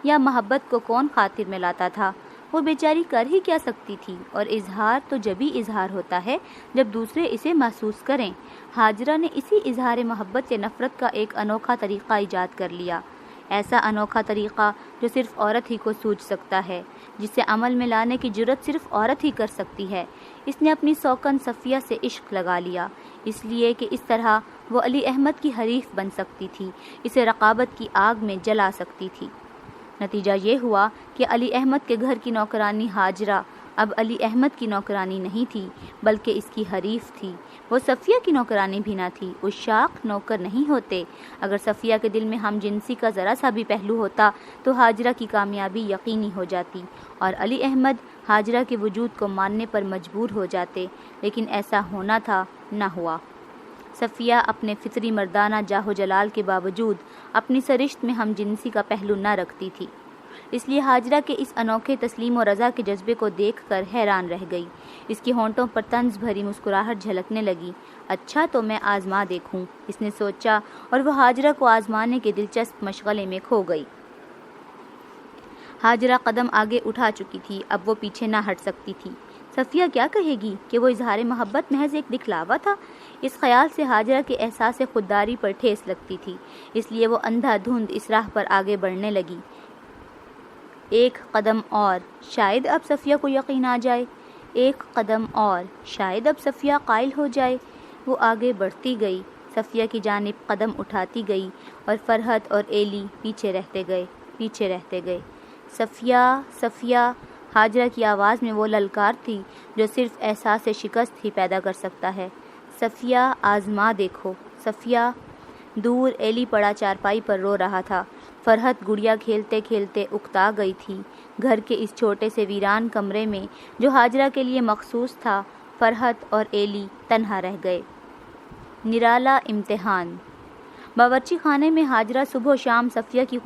یا محبت کو کون خاطر میں لاتا تھا؟ وہ بیچاری کر ہی کیا سکتی تھی؟ اور اظہار تو جبھی اظہار ہوتا ہے جب دوسرے اسے محسوس کریں۔ ہاجرہ نے اسی اظہار محبت سے نفرت کا ایک انوکھا طریقہ ایجاد کر لیا، ایسا انوکھا طریقہ جو صرف عورت ہی کو سوجھ سکتا ہے، جسے عمل میں لانے کی جرت صرف عورت ہی کر سکتی ہے۔ اس نے اپنی سوکن صفیہ سے عشق لگا لیا، اس لیے کہ اس طرح وہ علی احمد کی حریف بن سکتی تھی، اسے رقابت کی آگ میں جلا سکتی تھی۔ نتیجہ یہ ہوا کہ علی احمد کے گھر کی نوکرانی ہاجرہ اب علی احمد کی نوکرانی نہیں تھی، بلکہ اس کی حریف تھی۔ وہ صفیہ کی نوکرانی بھی نہ تھی۔ عشاق نوکر نہیں ہوتے۔ اگر صفیہ کے دل میں ہم جنسی کا ذرا سا بھی پہلو ہوتا تو ہاجرہ کی کامیابی یقینی ہو جاتی اور علی احمد ہاجرہ کے وجود کو ماننے پر مجبور ہو جاتے، لیکن ایسا ہونا تھا، نہ ہوا۔ صفیہ اپنے فطری مردانہ جاہ و جلال کے باوجود اپنی سرشت میں ہم جنسی کا پہلو نہ رکھتی تھی۔ اس لیے ہاجرہ کے اس انوکھے تسلیم و رضا کے جذبے کو دیکھ کر حیران رہ گئی۔ اس کے ہونٹوں پر طنز بھری مسکراہٹ جھلکنے لگی۔ اچھا تو میں آزما دیکھوں، اس نے سوچا، اور وہ ہاجرہ کو آزمانے کے دلچسپ مشغلے میں کھو گئی۔ ہاجرہ قدم آگے اٹھا چکی تھی، اب وہ پیچھے نہ ہٹ سکتی تھی۔ صفیہ کیا کہے گی کہ وہ اظہار محبت محض ایک دکھلاوا تھا؟ اس خیال سے ہاجرہ کے احساس خودداری پر ٹھیس لگتی تھی، اس لیے وہ اندھا دھند اس راہ پر آگے بڑھنے لگی۔ ایک قدم اور، شاید اب صفیہ کو یقین آ جائے۔ ایک قدم اور، شاید اب صفیہ قائل ہو جائے۔ وہ آگے بڑھتی گئی، صفیہ کی جانب قدم اٹھاتی گئی، اور فرحت اور ایلی پیچھے رہتے گئے۔ صفیہ، صفیہ، ہاجرہ کی آواز میں وہ للکار تھی جو صرف احساس شکست ہی پیدا کر سکتا ہے۔ صفیہ، آزما دیکھو، صفیہ۔ دور ایلی پڑا چارپائی پر رو رہا تھا۔ فرحت گڑیا کھیلتے کھیلتے اکتا گئی تھی۔ گھر کے اس چھوٹے سے ویران کمرے میں جو ہاجرہ کے لیے مخصوص تھا، فرحت اور ایلی تنہا رہ گئے۔ نرالا امتحان۔ باورچی خانے میں ہاجرہ صبح و شام صفیہ کی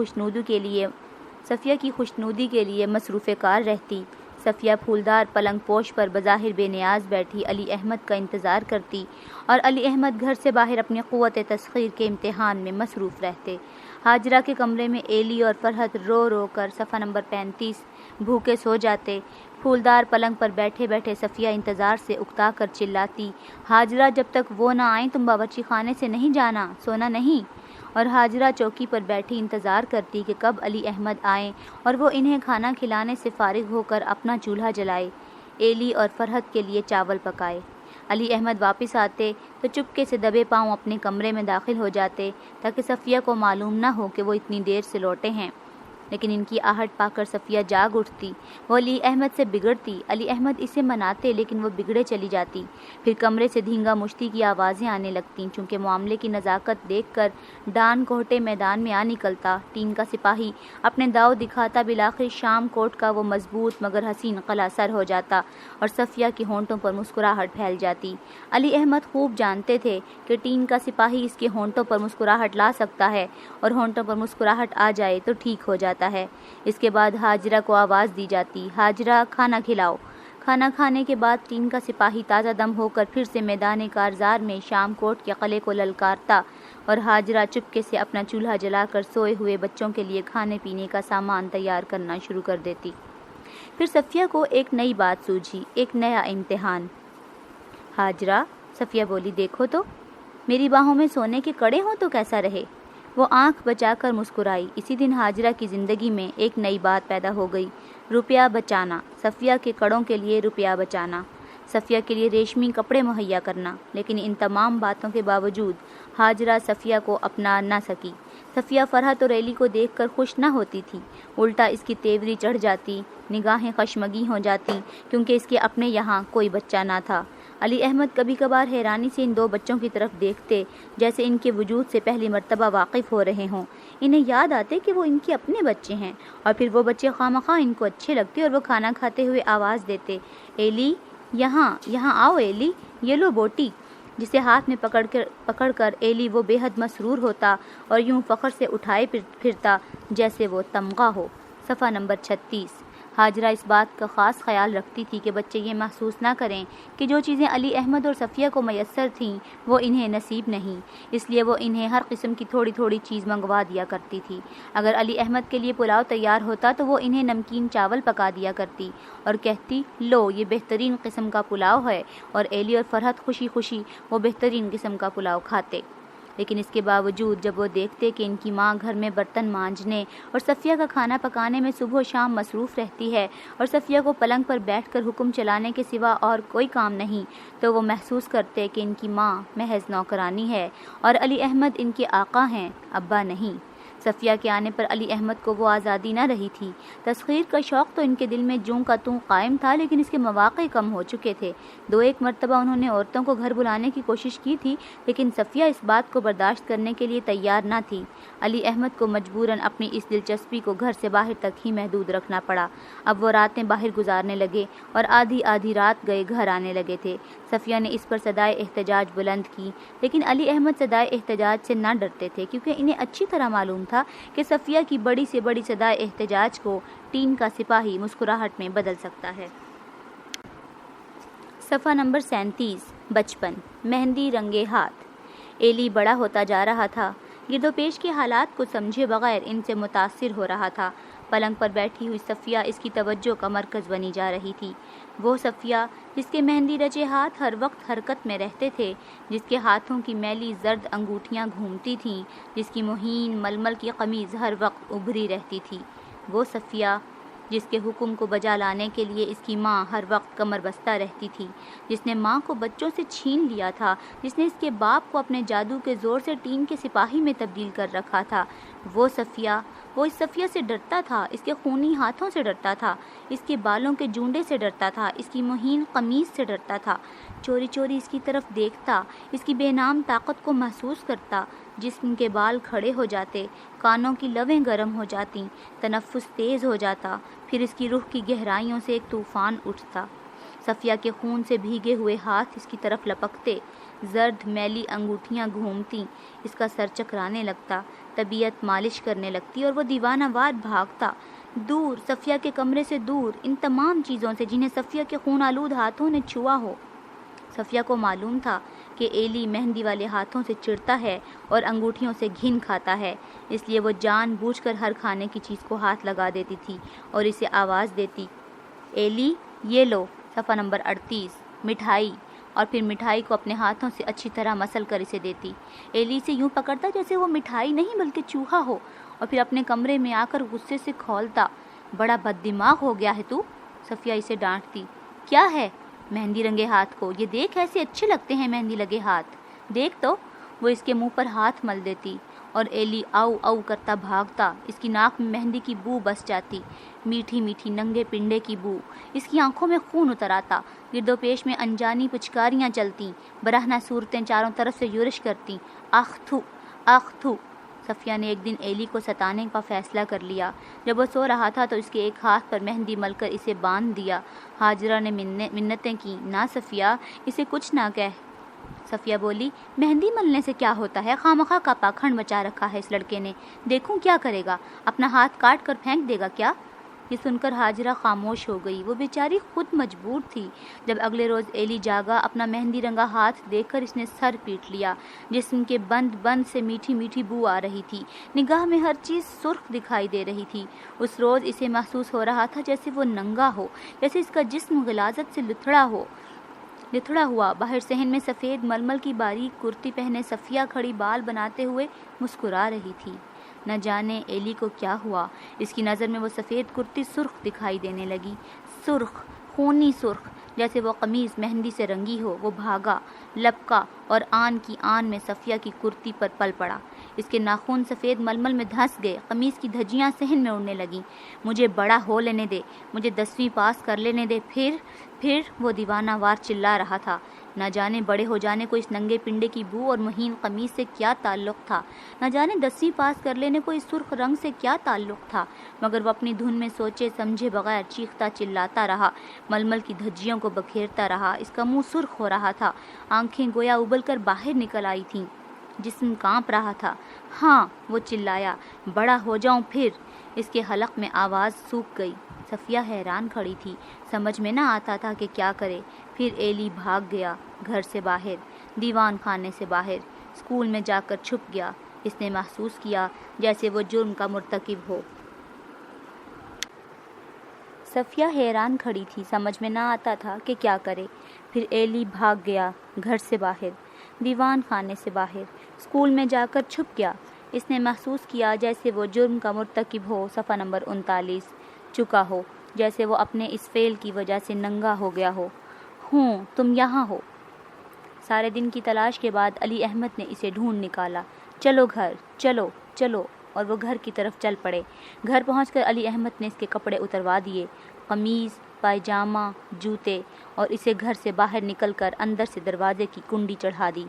خوشنودی کے لیے مصروف کار رہتی۔ صفیہ پھولدار پلنگ پوش پر بظاہر بے نیاز بیٹھی علی احمد کا انتظار کرتی، اور علی احمد گھر سے باہر اپنی قوت تسخیر کے امتحان میں مصروف رہتے۔ ہاجرہ کے کمرے میں ایلی اور فرحت رو رو کر صفحہ نمبر 35 بھوکے سو جاتے۔ پھولدار پلنگ پر بیٹھے بیٹھے صفیہ انتظار سے اکتا کر چلاتی، ہاجرہ جب تک وہ نہ آئیں تم باورچی خانے سے نہیں جانا، سونا نہیں۔ اور ہاجرہ چوکی پر بیٹھی انتظار کرتی کہ کب علی احمد آئیں اور وہ انہیں کھانا کھلانے سے فارغ ہو کر اپنا چولہا جلائے، ایلی اور فرحت کے لیے چاول پکائے۔ علی احمد واپس آتے تو چپکے سے دبے پاؤں اپنے کمرے میں داخل ہو جاتے تاکہ صفیہ کو معلوم نہ ہو کہ وہ اتنی دیر سے لوٹے ہیں، لیکن ان کی آہٹ پا کر صفیہ جاگ اٹھتی۔ وہ علی احمد سے بگڑتی، علی احمد اسے مناتے لیکن وہ بگڑے چلی جاتی۔ پھر کمرے سے دھینگا مشتی کی آوازیں آنے لگتیں۔ چونکہ معاملے کی نزاکت دیکھ کر ڈان کوہٹے میدان میں آ نکلتا، ٹین کا سپاہی اپنے داؤ دکھاتا، بالآخر شام کوٹ کا وہ مضبوط مگر حسین قلعہ سر ہو جاتا اور صفیہ کے ہونٹوں پر مسکراہٹ پھیل جاتی۔ علی احمد خوب جانتے تھے کہ ٹین کا سپاہی اس کے ہونٹوں پر مسکراہٹ لا سکتا ہے، اور ہونٹوں پر مسکراہٹ آ جائے تو ٹھیک ہو جاتا ہے۔ اس کے بعد ہاجرہ کو آواز دی جاتی، ہاجرہ کھانا کھلاؤ۔ کھانا کھانے کے بعد ٹین کا سپاہی تازہ دم ہو کر پھر سے میدان کارزار میں شام کوٹ کے قلعے کو للکارتا، اور ہاجرہ چپکے سے اپنا چولہا جلا کر سوئے ہوئے بچوں کے لیے کھانے پینے کا سامان تیار کرنا شروع کر دیتی۔ پھر صفیہ کو ایک نئی بات سوجھی، ایک نیا امتحان۔ ہاجرہ، صفیہ بولی، دیکھو تو میری باہوں میں سونے کے کڑے ہوں تو کیسا رہے؟ وہ آنکھ بچا کر مسکرائی۔ اسی دن ہاجرہ کی زندگی میں ایک نئی بات پیدا ہو گئی، روپیہ بچانا، صفیہ کے کڑوں کے لیے روپیہ بچانا، صفیہ کے لیے ریشمی کپڑے مہیا کرنا۔ لیکن ان تمام باتوں کے باوجود ہاجرہ صفیہ کو اپنا نہ سکی۔ صفیہ فرحت اور ایلی کو دیکھ کر خوش نہ ہوتی تھی، الٹا اس کی تیوری چڑھ جاتی، نگاہیں خشمگی ہو جاتی، کیونکہ اس کے اپنے یہاں کوئی بچہ نہ تھا۔ علی احمد کبھی کبھار حیرانی سے ان دو بچوں کی طرف دیکھتے، جیسے ان کے وجود سے پہلی مرتبہ واقف ہو رہے ہوں۔ انہیں یاد آتے کہ وہ ان کے اپنے بچے ہیں، اور پھر وہ بچے خواہ ان کو اچھے لگتے اور وہ کھانا کھاتے ہوئے آواز دیتے، ایلی، یہاں آؤ ایلی، یہ لو بوٹی، جسے ہاتھ میں پکڑ کر ایلی وہ بے حد مسرور ہوتا اور یوں فخر سے اٹھائے پھرتا جیسے وہ تمغہ ہو۔ صفحہ نمبر 36۔ ہاجرہ اس بات کا خاص خیال رکھتی تھی کہ بچے یہ محسوس نہ کریں کہ جو چیزیں علی احمد اور صفیہ کو میسر تھیں وہ انہیں نصیب نہیں، اس لیے وہ انہیں ہر قسم کی تھوڑی تھوڑی چیز منگوا دیا کرتی تھی۔ اگر علی احمد کے لیے پلاؤ تیار ہوتا تو وہ انہیں نمکین چاول پکا دیا کرتی اور کہتی، لو یہ بہترین قسم کا پلاؤ ہے، اور ایلی اور فرحت خوشی خوشی وہ بہترین قسم کا پلاؤ کھاتے۔ لیکن اس کے باوجود جب وہ دیکھتے کہ ان کی ماں گھر میں برتن مانجنے اور صفیہ کا کھانا پکانے میں صبح و شام مصروف رہتی ہے، اور صفیہ کو پلنگ پر بیٹھ کر حکم چلانے کے سوا اور کوئی کام نہیں، تو وہ محسوس کرتے کہ ان کی ماں محض نوکرانی ہے اور علی احمد ان کے آقا ہیں، ابا نہیں۔ صفیہ کے آنے پر علی احمد کو وہ آزادی نہ رہی تھی۔ تسخیر کا شوق تو ان کے دل میں جوں کا توں قائم تھا، لیکن اس کے مواقع کم ہو چکے تھے۔ دو ایک مرتبہ انہوں نے عورتوں کو گھر بلانے کی کوشش کی تھی، لیکن صفیہ اس بات کو برداشت کرنے کے لیے تیار نہ تھی۔ علی احمد کو مجبوراً اپنی اس دلچسپی کو گھر سے باہر تک ہی محدود رکھنا پڑا۔ اب وہ راتیں باہر گزارنے لگے اور آدھی آدھی رات گئے گھر آنے لگے تھے۔ صفیہ نے اس پر صدائے احتجاج بلند کی، لیکن علی احمد صدائے احتجاج سے نہ ڈرتے تھے، کیونکہ انہیں اچھی طرح معلوم تھا تھا کہ صفیہ کی بڑی سے بڑی صدائے احتجاج کو ٹین کا سپاہی مسکراہٹ میں بدل سکتا ہے۔ صفحہ نمبر 37 بچپن، مہندی رنگے ہاتھ۔ ایلی بڑا ہوتا جا رہا تھا، گرد و پیش کے حالات کو سمجھے بغیر ان سے متاثر ہو رہا تھا۔ پلنگ پر بیٹھی ہوئی صفیہ اس کی توجہ کا مرکز بنی جا رہی تھی۔ وہ صفیہ جس کے مہندی رچے ہاتھ ہر وقت حرکت میں رہتے تھے، جس کے ہاتھوں کی میلی زرد انگوٹھیاں گھومتی تھیں، جس کی مہین ململ کی قمیض ہر وقت ابھری رہتی تھی۔ وہ صفیہ جس کے حکم کو بجا لانے کے لیے اس کی ماں ہر وقت کمر بستہ رہتی تھی، جس نے ماں کو بچوں سے چھین لیا تھا، جس نے اس کے باپ کو اپنے جادو کے زور سے ٹین کے سپاہی میں تبدیل کر رکھا تھا۔ وہ صفیہ، وہ اس صفیہ سے ڈرتا تھا، اس کے خونی ہاتھوں سے ڈرتا تھا، اس کے بالوں کے جونڈے سے ڈرتا تھا، اس کی مہین قمیض سے ڈرتا تھا، چوری چوری اس کی طرف دیکھتا، اس کی بے نام طاقت کو محسوس کرتا۔ جسم کے بال کھڑے ہو جاتے، کانوں کی لویں گرم ہو جاتی، تنفس تیز ہو جاتا، پھر اس کی روح کی گہرائیوں سے ایک طوفان اٹھتا۔ صفیہ کے خون سے بھیگے ہوئے ہاتھ اس کی طرف لپکتے، زرد میلی انگوٹھیاں گھومتی، اس کا سر چکرانے لگتا، طبیعت مالش کرنے لگتی اور وہ دیوانہ وار بھاگتا، دور، صفیہ کے کمرے سے دور، ان تمام چیزوں سے جنہیں صفیہ کے خون آلود ہاتھوں نے چھوا ہو۔ صفیہ کو معلوم تھا کہ ایلی مہندی والے ہاتھوں سے چڑھتا ہے اور انگوٹھیوں سے گھن کھاتا ہے، اس لیے وہ جان بوجھ کر ہر کھانے کی چیز کو ہاتھ لگا دیتی تھی اور اسے آواز دیتی، ایلی یہ لو۔ صفحہ نمبر 38 مٹھائی، اور پھر مٹھائی کو اپنے ہاتھوں سے اچھی طرح مسل کر اسے دیتی۔ ایلی اسے یوں پکڑتا جیسے وہ مٹھائی نہیں بلکہ چوہا ہو، اور پھر اپنے کمرے میں آ کر غصے سے کھولتا، بڑا بد دماغ ہو گیا ہے تو؟ صفیہ اسے ڈانٹتی۔ کیا ہے؟ مہندی رنگے ہاتھ کو، یہ دیکھ ایسے اچھے لگتے ہیں مہندی لگے ہاتھ، دیکھ تو۔ وہ اس کے منہ پر ہاتھ مل دیتی اور ایلی او او کرتا بھاگتا، اس کی ناک میں مہندی کی بو بس جاتی، میٹھی میٹھی ننگے پنڈے کی بو، اس کی آنکھوں میں خون اتر آتا، گرد و پیش میں انجانی پچکاریاں چلتیں، برہنہ صورتیں چاروں طرف سے یورش کرتیں، آخ تھو، آخ تھو۔ صفیہ نے ایک دن ایلی کو ستانے کا فیصلہ کر لیا۔ جب وہ سو رہا تھا تو اس کے ایک ہاتھ پر مہندی مل کر اسے باندھ دیا۔ ہاجرہ نے منتیں کی، نہ صفیہ، اسے کچھ نہ کہہ۔ صفیہ بولی، مہندی ملنے سے کیا ہوتا ہے؟ خواہ کا پاکھنڈ مچا رکھا ہے اس لڑکے نے، دیکھوں کیا کرے گا، اپنا ہاتھ کاٹ کر پھینک دے گا کیا؟ یہ سن کر ہاجرہ خاموش ہو گئی۔ وہ بیچاری خود مجبور تھی۔ جب اگلے روز ایلی جاگا، اپنا مہندی رنگا ہاتھ دیکھ کر اس نے سر پیٹ لیا۔ جسم کے بند بند سے میٹھی میٹھی بو آ رہی تھی، نگاہ میں ہر چیز سرخ دکھائی دے رہی تھی۔ اس روز اسے محسوس ہو رہا تھا جیسے وہ ننگا ہو، جیسے اس کا جسم غلاظت سے لتھڑا ہوا۔ باہر صحن میں سفید ململ کی باریک کرتی پہنے صفیہ کھڑی بال بناتے ہوئے مسکرا رہی تھی۔ نہ جانے ایلی کو کیا ہوا، اس کی نظر میں وہ سفید کرتی سرخ دکھائی دینے لگی، سرخ، خونی سرخ، جیسے وہ قمیض مہندی سے رنگی ہو۔ وہ بھاگا، لپکا اور آن کی آن میں صفیہ کی کرتی پر پل پڑا۔ اس کے ناخن سفید ململ میں دھنس گئے، قمیض کی دھجیاں صحن میں اڑنے لگیں۔ مجھے بڑا ہو لینے دے، مجھے 10ویں پاس کر لینے دے، پھر وہ دیوانہ وار چلا رہا تھا۔ نہ جانے بڑے ہو جانے کو اس ننگے پنڈے کی بو اور مہین قمیض سے کیا تعلق تھا، نہ جانے 10ویں پاس کر لینے کو اس سرخ رنگ سے کیا تعلق تھا، مگر وہ اپنی دھن میں سوچے سمجھے بغیر چیختا چلاتا رہا، ململ کی دھجیوں کو بکھیرتا رہا۔ اس کا منہ سرخ ہو رہا تھا، آنکھیں گویا ابل کر باہر نکل آئی تھیں، جسم کانپ رہا تھا۔ ہاں، وہ چلایا، بڑا ہو جاؤں پھر؟ اس کے حلق میں آواز سوکھ گئی۔ صفیہ حیران کھڑی تھی، سمجھ میں نہ آتا تھا کہ کیا کرے۔ پھر ایلی بھاگ گیا، گھر سے باہر، دیوان خانے سے باہر، اسکول میں جا کر چھپ گیا۔ اس نے محسوس کیا جیسے وہ جرم کا مرتکب ہو۔ صفیہ حیران کھڑی تھی، سمجھ میں نہ آتا تھا کہ کیا کرے۔ پھر ایلی بھاگ گیا، گھر سے باہر، دیوان خانے سے باہر، اسکول میں جا کر چھپ گیا۔ اس نے محسوس کیا جیسے وہ جرم کا مرتکب ہو۔ صفحہ نمبر 39 چکا ہو، جیسے وہ اپنے اس فعل کی وجہ سے ننگا ہو گیا ہو۔ ہوں، تم یہاں ہو۔ سارے دن کی تلاش کے بعد علی احمد نے اسے ڈھونڈ نکالا۔ چلو گھر، چلو چلو، اور وہ گھر کی طرف چل پڑے۔ گھر پہنچ کر علی احمد نے اس کے کپڑے اتروا دیے، قمیض، پائجامہ، جوتے اور اسے گھر سے باہر نکل کر اندر سے دروازے کی کنڈی چڑھا دی۔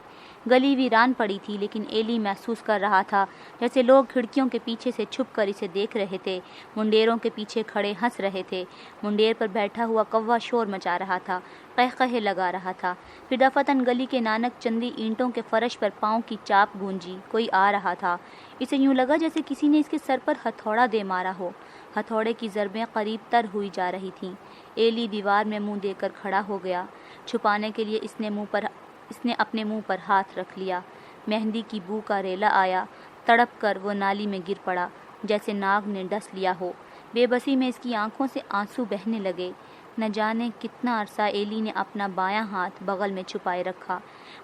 گلی ویران پڑی تھی، لیکن ایلی محسوس کر رہا تھا جیسے لوگ کھڑکیوں کے پیچھے سے چھپ کر اسے دیکھ رہے تھے، منڈیروں کے پیچھے کھڑے ہنس رہے تھے۔ منڈیر پر بیٹھا ہوا کوا شور مچا رہا تھا، قہقہے لگا رہا تھا۔ پھر دفعتاً گلی کے نانک چندی اینٹوں کے فرش پر پاؤں کی چاپ گونجی، کوئی آ رہا تھا۔ اسے یوں لگا جیسے کسی نے اس کے سر پر ہتھوڑا دے مارا ہو۔ ہتھوڑے کی ضربیں قریب تر ہوئی جا رہی تھیں۔ ایلی دیوار میں منہ دے کر کھڑا ہو گیا۔ چھپانے کے لیے اس نے اپنے منہ پر ہاتھ رکھ لیا۔ مہندی کی بو کا ریلا آیا، تڑپ کر وہ نالی میں گر پڑا جیسے ناگ نے ڈس لیا ہو۔ بے بسی میں اس کی آنکھوں سے آنسو بہنے لگے۔ نہ جانے کتنا عرصہ ایلی نے اپنا بایاں ہاتھ بغل میں چھپائے رکھا۔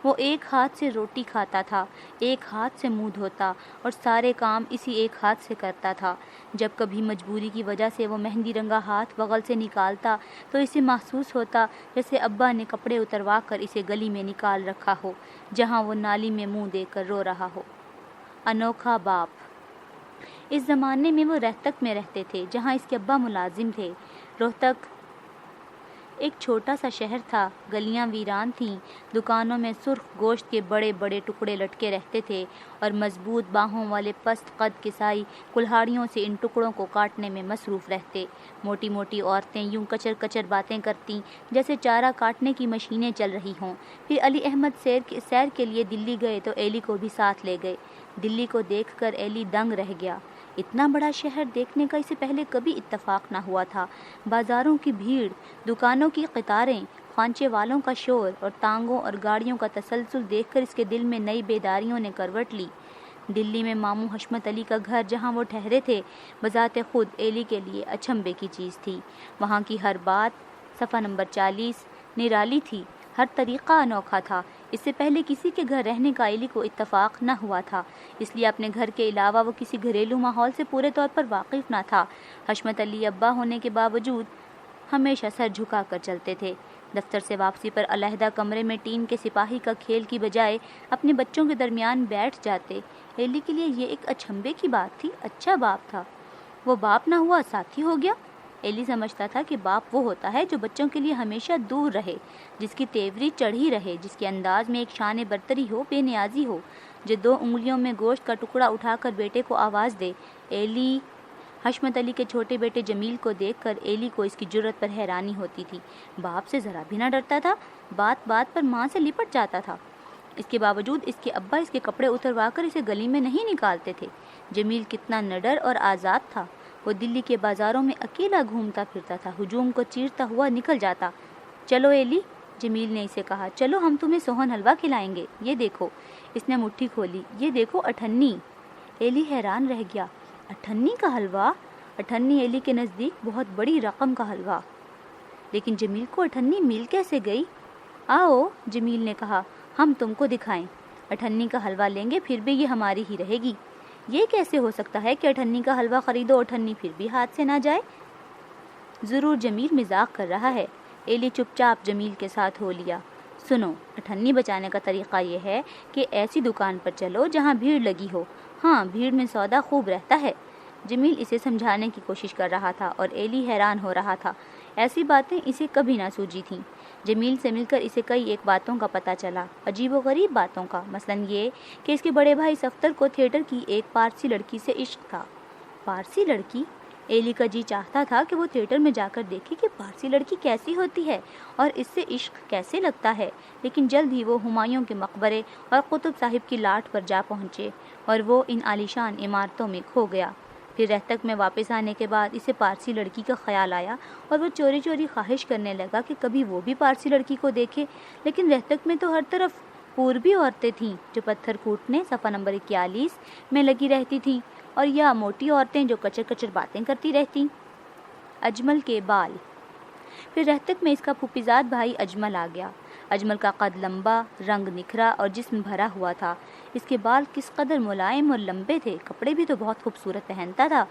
وہ ایک ہاتھ سے روٹی کھاتا تھا، ایک ہاتھ سے منہ دھوتا اور سارے کام اسی ایک ہاتھ سے کرتا تھا۔ جب کبھی مجبوری کی وجہ سے وہ مہندی رنگا ہاتھ بغل سے نکالتا تو اسے محسوس ہوتا جیسے ابا نے کپڑے اتروا کر اسے گلی میں نکال رکھا ہو، جہاں وہ نالی میں منہ دے کر رو رہا ہو۔ انوکھا باپ۔ اس زمانے میں وہ روہتک میں رہتے تھے، جہاں اس کے ابا ملازم تھے۔ روہتک ایک چھوٹا سا شہر تھا۔ گلیاں ویران تھیں، دکانوں میں سرخ گوشت کے بڑے بڑے ٹکڑے لٹکے رہتے تھے اور مضبوط باہوں والے پست قد کسائی کلہاڑیوں سے ان ٹکڑوں کو کاٹنے میں مصروف رہتے۔ موٹی موٹی عورتیں یوں کچر کچر باتیں کرتیں جیسے چارہ کاٹنے کی مشینیں چل رہی ہوں۔ پھر علی احمد سیر کے لیے دلی گئے تو ایلی کو بھی ساتھ لے گئے۔ دلی کو دیکھ کر ایلی دنگ رہ گیا۔ اتنا بڑا شہر دیکھنے کا اسے پہلے کبھی اتفاق نہ ہوا تھا۔ بازاروں کی بھیڑ، دکانوں کی قطاریں، خوانچے والوں کا شور اور تانگوں اور گاڑیوں کا تسلسل دیکھ کر اس کے دل میں نئی بیداریوں نے کروٹ لی۔ دلی میں ماموں حشمت علی کا گھر جہاں وہ ٹھہرے تھے، بذات خود ایلی کے لیے اچنبے کی چیز تھی۔ وہاں کی ہر بات، صفحہ نمبر 40، نرالی تھی، ہر طریقہ انوکھا تھا۔ اس سے پہلے کسی کے گھر رہنے کا ایلی کو اتفاق نہ ہوا تھا، اس لیے اپنے گھر کے علاوہ وہ کسی گھریلو ماحول سے پورے طور پر واقف نہ تھا۔ حشمت علی ابا ہونے کے باوجود ہمیشہ سر جھکا کر چلتے تھے۔ دفتر سے واپسی پر علیحدہ کمرے میں ٹین کے سپاہی کا کھیل کی بجائے اپنے بچوں کے درمیان بیٹھ جاتے۔ ایلی کے لیے یہ ایک اچنبے کی بات تھی۔ اچھا باپ تھا، وہ باپ نہ ہوا ساتھی ہو گیا۔ ایلی سمجھتا تھا کہ باپ وہ ہوتا ہے جو بچوں کے لیے ہمیشہ دور رہے، جس کی تیوری چڑھی رہے، جس کے انداز میں ایک شان برتری ہو، بے نیازی ہو، جو 2 انگلیوں میں گوشت کا ٹکڑا اٹھا کر بیٹے کو آواز دے۔ ایلی حشمت علی کے چھوٹے بیٹے جمیل کو دیکھ کر ایلی کو اس کی جرت پر حیرانی ہوتی تھی۔ باپ سے ذرا بھی نہ ڈرتا تھا، بات بات پر ماں سے لپٹ جاتا تھا۔ اس کے باوجود اس کے ابا اس کے کپڑے اتروا کر اسے گلی میں نہیں نکالتے تھے۔ جمیل کتنا نڈر اور آزاد تھا۔ وہ دلی کے بازاروں میں اکیلا گھومتا پھرتا تھا، ہجوم کو چیرتا ہوا نکل جاتا۔ چلو ایلی، جمیل نے اسے کہا، چلو ہم تمہیں سوہن حلوہ کھلائیں گے۔ یہ دیکھو۔ اس نے مٹھی کھولی۔ یہ دیکھو اٹھنی۔ ایلی حیران رہ گیا۔ اٹھنی کا حلوہ؟ اٹھنی ایلی کے نزدیک بہت بڑی رقم کا حلوہ۔ لیکن جمیل کو اٹھنی مل کیسے گئی؟ آؤ، جمیل نے کہا، ہم تم کو دکھائیں۔ اٹھنی کا حلوہ لیں گے، پھر بھی یہ ہماری ہی رہے گی۔ یہ کیسے ہو سکتا ہے کہ اٹھنی کا حلوہ خریدو، اٹھنی پھر بھی ہاتھ سے نہ جائے؟ ضرور جمیل مذاق کر رہا ہے۔ ایلی چپ چاپ جمیل کے ساتھ ہو لیا۔ سنو، اٹھنی بچانے کا طریقہ یہ ہے کہ ایسی دکان پر چلو جہاں بھیڑ لگی ہو۔ ہاں، بھیڑ میں سودا خوب رہتا ہے۔ جمیل اسے سمجھانے کی کوشش کر رہا تھا اور ایلی حیران ہو رہا تھا۔ ایسی باتیں اسے کبھی نہ سوجی تھیں۔ جمیل سے مل کر اسے کئی ایک باتوں کا پتہ چلا، عجیب و غریب باتوں کا۔ مثلاً یہ کہ اس کے بڑے بھائی صفدر کو تھیٹر کی ایک پارسی لڑکی سے عشق تھا۔ پارسی لڑکی؟ ایلی کا جی چاہتا تھا کہ وہ تھیٹر میں جا کر دیکھے کہ پارسی لڑکی کیسی ہوتی ہے اور اس سے عشق کیسے لگتا ہے، لیکن جلد ہی وہ ہمایوں کے مقبرے اور قطب صاحب کی لاٹ پر جا پہنچے اور وہ ان عالیشان عمارتوں میں کھو گیا۔ پھر روہتک میں واپس آنے کے بعد اسے پارسی لڑکی کا خیال آیا اور وہ چوری چوری خواہش کرنے لگا کہ کبھی وہ بھی پارسی لڑکی کو دیکھے۔ لیکن روہتک میں تو ہر طرف پوربی عورتیں تھیں جو پتھر کوٹنے، صفحہ نمبر 41 میں لگی رہتی تھیں، اور یا موٹی عورتیں جو کچر کچر باتیں کرتی رہتی۔ اجمل کے بال۔ پھر روہتک میں اس کا پھوپھیزاد بھائی اجمل آ گیا۔ اجمل کا قد لمبا، رنگ نکھرا اور جسم بھرا ہوا تھا۔ اس کے بال کس قدر ملائم اور لمبے تھے، کپڑے بھی تو بہت خوبصورت پہنتا تھا۔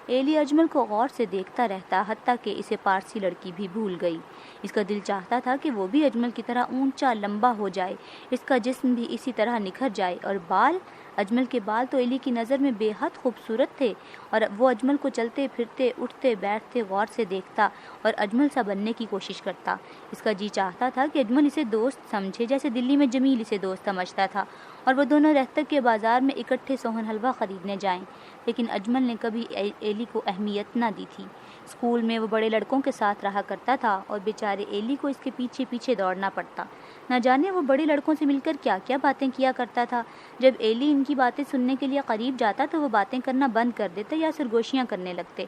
ایلی اجمل کو غور سے دیکھتا رہتا، حتیٰ کہ اسے پارسی لڑکی بھی بھول گئی۔ اس کا دل چاہتا تھا کہ وہ بھی اجمل کی طرح اونچا لمبا ہو جائے، اس کا جسم بھی اسی طرح نکھر جائے اور بال اجمل کے بال تو ایلی کی نظر میں بے حد خوبصورت تھے اور وہ اجمل کو چلتے پھرتے اٹھتے بیٹھتے غور سے دیکھتا اور اجمل سا بننے کی کوشش کرتا۔ اس کا جی چاہتا تھا کہ اجمل اسے دوست سمجھے جیسے دلی میں جمیل اسے دوست سمجھتا تھا اور وہ دونوں رہتک کے بازار میں اکٹھے سوہن حلوہ خریدنے جائیں، لیکن اجمل نے کبھی ایلی کو اہمیت نہ دی تھی۔ اسکول میں وہ بڑے لڑکوں کے ساتھ رہا کرتا تھا اور بیچارے ایلی کو اس کے پیچھے پیچھے دوڑنا پڑتا۔ نہ جانے وہ بڑے لڑکوں سے مل کر کیا کیا باتیں کیا کرتا تھا۔ جب ایلی ان کی باتیں سننے کے لیے قریب جاتا تو وہ باتیں کرنا بند کر دیتے یا سرگوشیاں کرنے لگتے۔